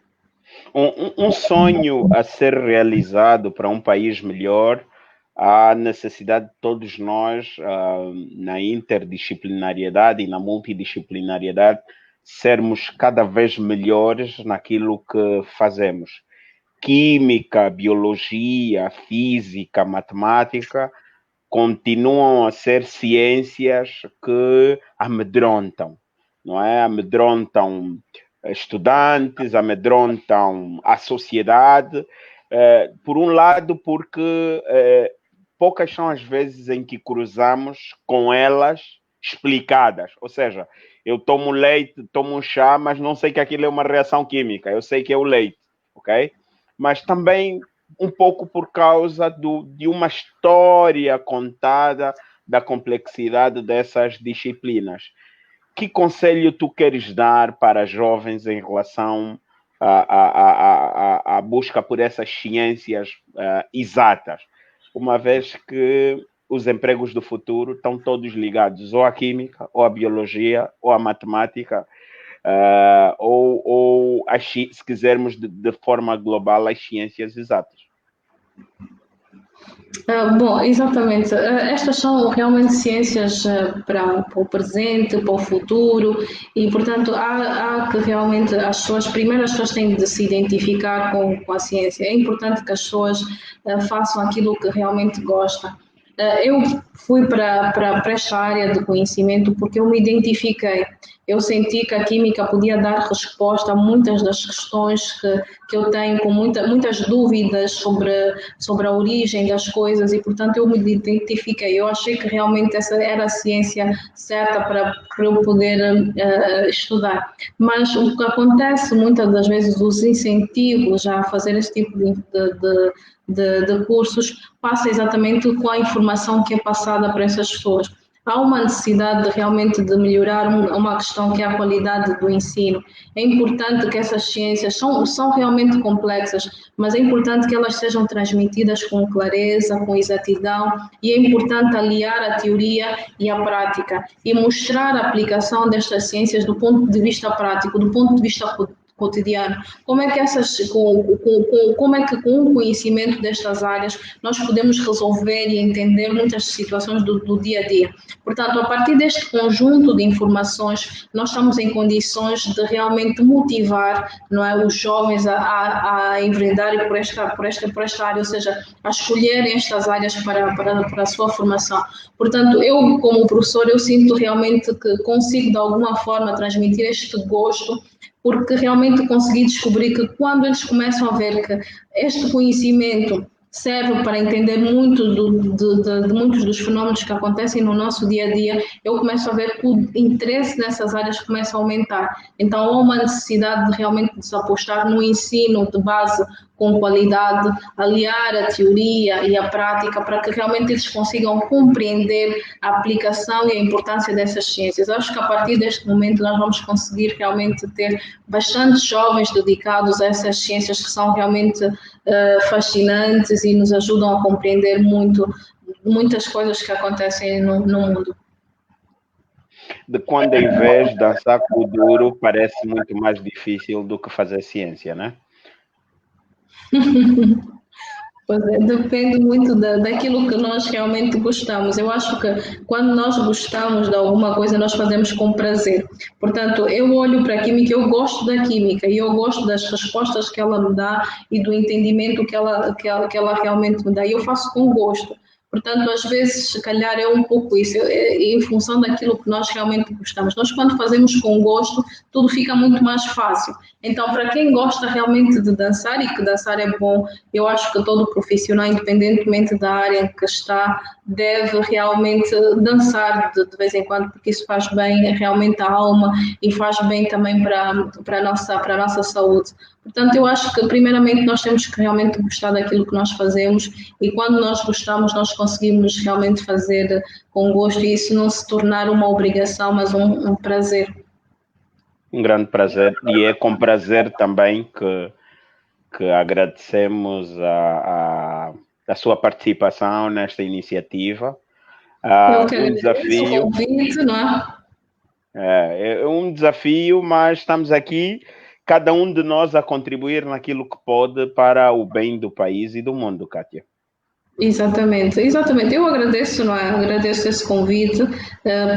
Um sonho a ser realizado para um país melhor, há necessidade de todos nós, na interdisciplinariedade e na multidisciplinariedade, sermos cada vez melhores naquilo que fazemos. Química, biologia, física, matemática continuam a ser ciências que amedrontam, não é? Amedrontam estudantes, amedrontam a sociedade, por um lado, porque poucas são as vezes em que cruzamos com elas explicadas, ou seja, eu tomo leite, tomo um chá, mas não sei que aquilo é uma reação química, eu sei que é o leite, ok? Mas também um pouco por causa de uma história contada da complexidade dessas disciplinas. Que conselho tu queres dar para jovens em relação a busca por essas ciências exatas, uma vez que os empregos do futuro estão todos ligados ou à química, ou à biologia, ou à matemática, ou se quisermos de forma global, as ciências exatas. Bom, exatamente. Estas são realmente ciências para o presente, para o futuro, e, portanto, há que realmente primeiro as pessoas têm de se identificar com a ciência. É importante que as pessoas façam aquilo que realmente gostam. Eu fui para esta área de conhecimento porque eu me identifiquei. Eu senti que a química podia dar resposta a muitas das questões que eu tenho, com muitas dúvidas sobre a origem das coisas, e, portanto, eu me identifiquei. Eu achei que realmente essa era a ciência certa para eu poder estudar. Mas o que acontece muitas das vezes, os incentivos a fazer este tipo de cursos passa exatamente com a informação que é passada para essas pessoas. Há uma necessidade realmente de melhorar uma questão que é a qualidade do ensino. É importante que essas ciências são realmente complexas, mas é importante que elas sejam transmitidas com clareza, com exatidão, e é importante aliar a teoria e a prática e mostrar a aplicação destas ciências do ponto de vista prático, do ponto de vista cotidiano. Como é que como é que com o conhecimento destas áreas nós podemos resolver e entender muitas situações do dia a dia? Portanto, a partir deste conjunto de informações, nós estamos em condições de realmente motivar, não é, os jovens a enveredarem por esta área, ou seja, a escolherem estas áreas para a sua formação. Portanto, eu, como professor, eu sinto realmente que consigo, de alguma forma, transmitir este gosto, porque realmente consegui descobrir que quando eles começam a ver que este conhecimento serve para entender muito de muitos dos fenómenos que acontecem no nosso dia a dia, eu começo a ver que o interesse nessas áreas começa a aumentar. Então, há uma necessidade de realmente se apostar no ensino de base com qualidade, aliar a teoria e a prática para que realmente eles consigam compreender a aplicação e a importância dessas ciências. Acho que a partir deste momento nós vamos conseguir realmente ter bastantes jovens dedicados a essas ciências que são realmente fascinantes e nos ajudam a compreender muitas coisas que acontecem no mundo. De quando, em vez de dançar com o duro, parece muito mais difícil do que fazer ciência, né? Pois é, depende muito daquilo que nós realmente gostamos. Eu acho que quando nós gostamos de alguma coisa, nós fazemos com prazer. Portanto, eu olho para a química, eu gosto da química e eu gosto das respostas que ela me dá e do entendimento que ela realmente me dá. E eu faço com gosto. Portanto, às vezes, se calhar é um pouco isso, em função daquilo que nós realmente gostamos. Nós, quando fazemos com gosto, tudo fica muito mais fácil. Então, para quem gosta realmente de dançar e que dançar é bom, eu acho que todo profissional, independentemente da área em que está, deve realmente dançar de vez em quando, porque isso faz bem realmente à alma e faz bem também para a nossa saúde. Portanto, eu acho que primeiramente nós temos que realmente gostar daquilo que nós fazemos, e quando nós gostamos, nós conseguimos realmente fazer com gosto e isso não se tornar uma obrigação, mas um prazer. Um grande prazer, e é com prazer também que agradecemos a sua participação nesta iniciativa. Eu quero agradecer o convite, não é? É um desafio, mas estamos aqui, cada um de nós a contribuir naquilo que pode para o bem do país e do mundo, Kátia. Exatamente. Eu agradeço, não é? Agradeço esse convite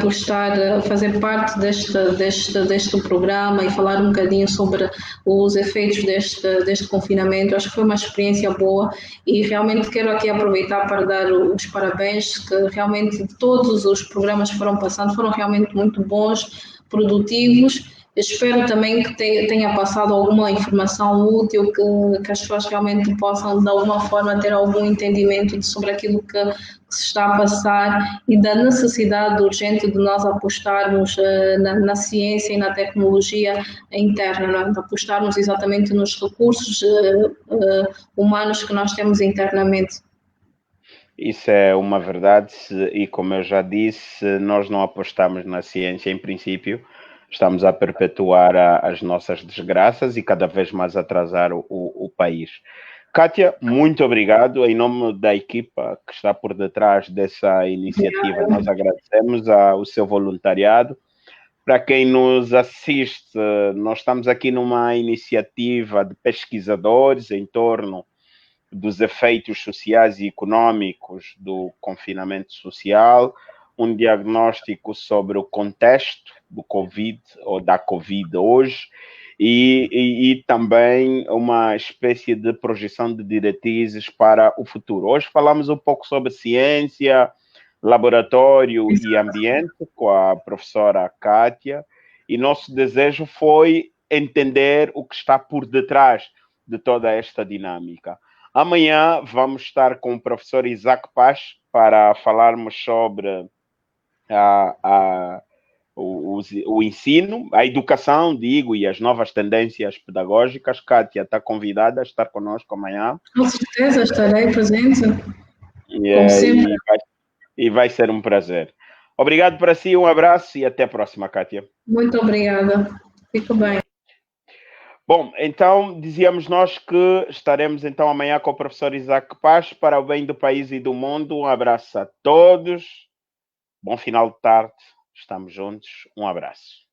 por estar a fazer parte deste programa e falar um bocadinho sobre os efeitos deste confinamento. Acho que foi uma experiência boa e realmente quero aqui aproveitar para dar os parabéns, que realmente todos os programas que foram passando foram realmente muito bons, produtivos. Espero também que tenha passado alguma informação útil, que as pessoas realmente possam, de alguma forma, ter algum entendimento sobre aquilo que se está a passar e da necessidade urgente de nós apostarmos na ciência e na tecnologia interna, não é? De apostarmos exatamente nos recursos humanos que nós temos internamente. Isso é uma verdade e, como eu já disse, nós não apostamos na ciência em princípio, estamos a perpetuar as nossas desgraças e cada vez mais atrasar o país. Kátia, muito obrigado. Em nome da equipa que está por detrás dessa iniciativa, nós agradecemos o seu voluntariado. Para quem nos assiste, nós estamos aqui numa iniciativa de pesquisadores em torno dos efeitos sociais e econômicos do confinamento social, um diagnóstico sobre o contexto do Covid ou da Covid hoje e também uma espécie de projeção de diretrizes para o futuro. Hoje falamos um pouco sobre ciência, laboratório e ambiente com a professora Kátia e nosso desejo foi entender o que está por detrás de toda esta dinâmica. Amanhã vamos estar com o professor Isaac Paz para falarmos sobre o ensino, a educação, digo, e as novas tendências pedagógicas. Kátia está convidada a estar conosco amanhã. Com certeza, estarei presente. Como sempre. E vai ser um prazer. Obrigado para si, um abraço e até a próxima, Kátia. Muito obrigada. Fico bem. Bom, então dizíamos nós que estaremos então amanhã com o professor Isaac Paz para o bem do país e do mundo. Um abraço a todos. Bom final de tarde. Estamos juntos. Um abraço.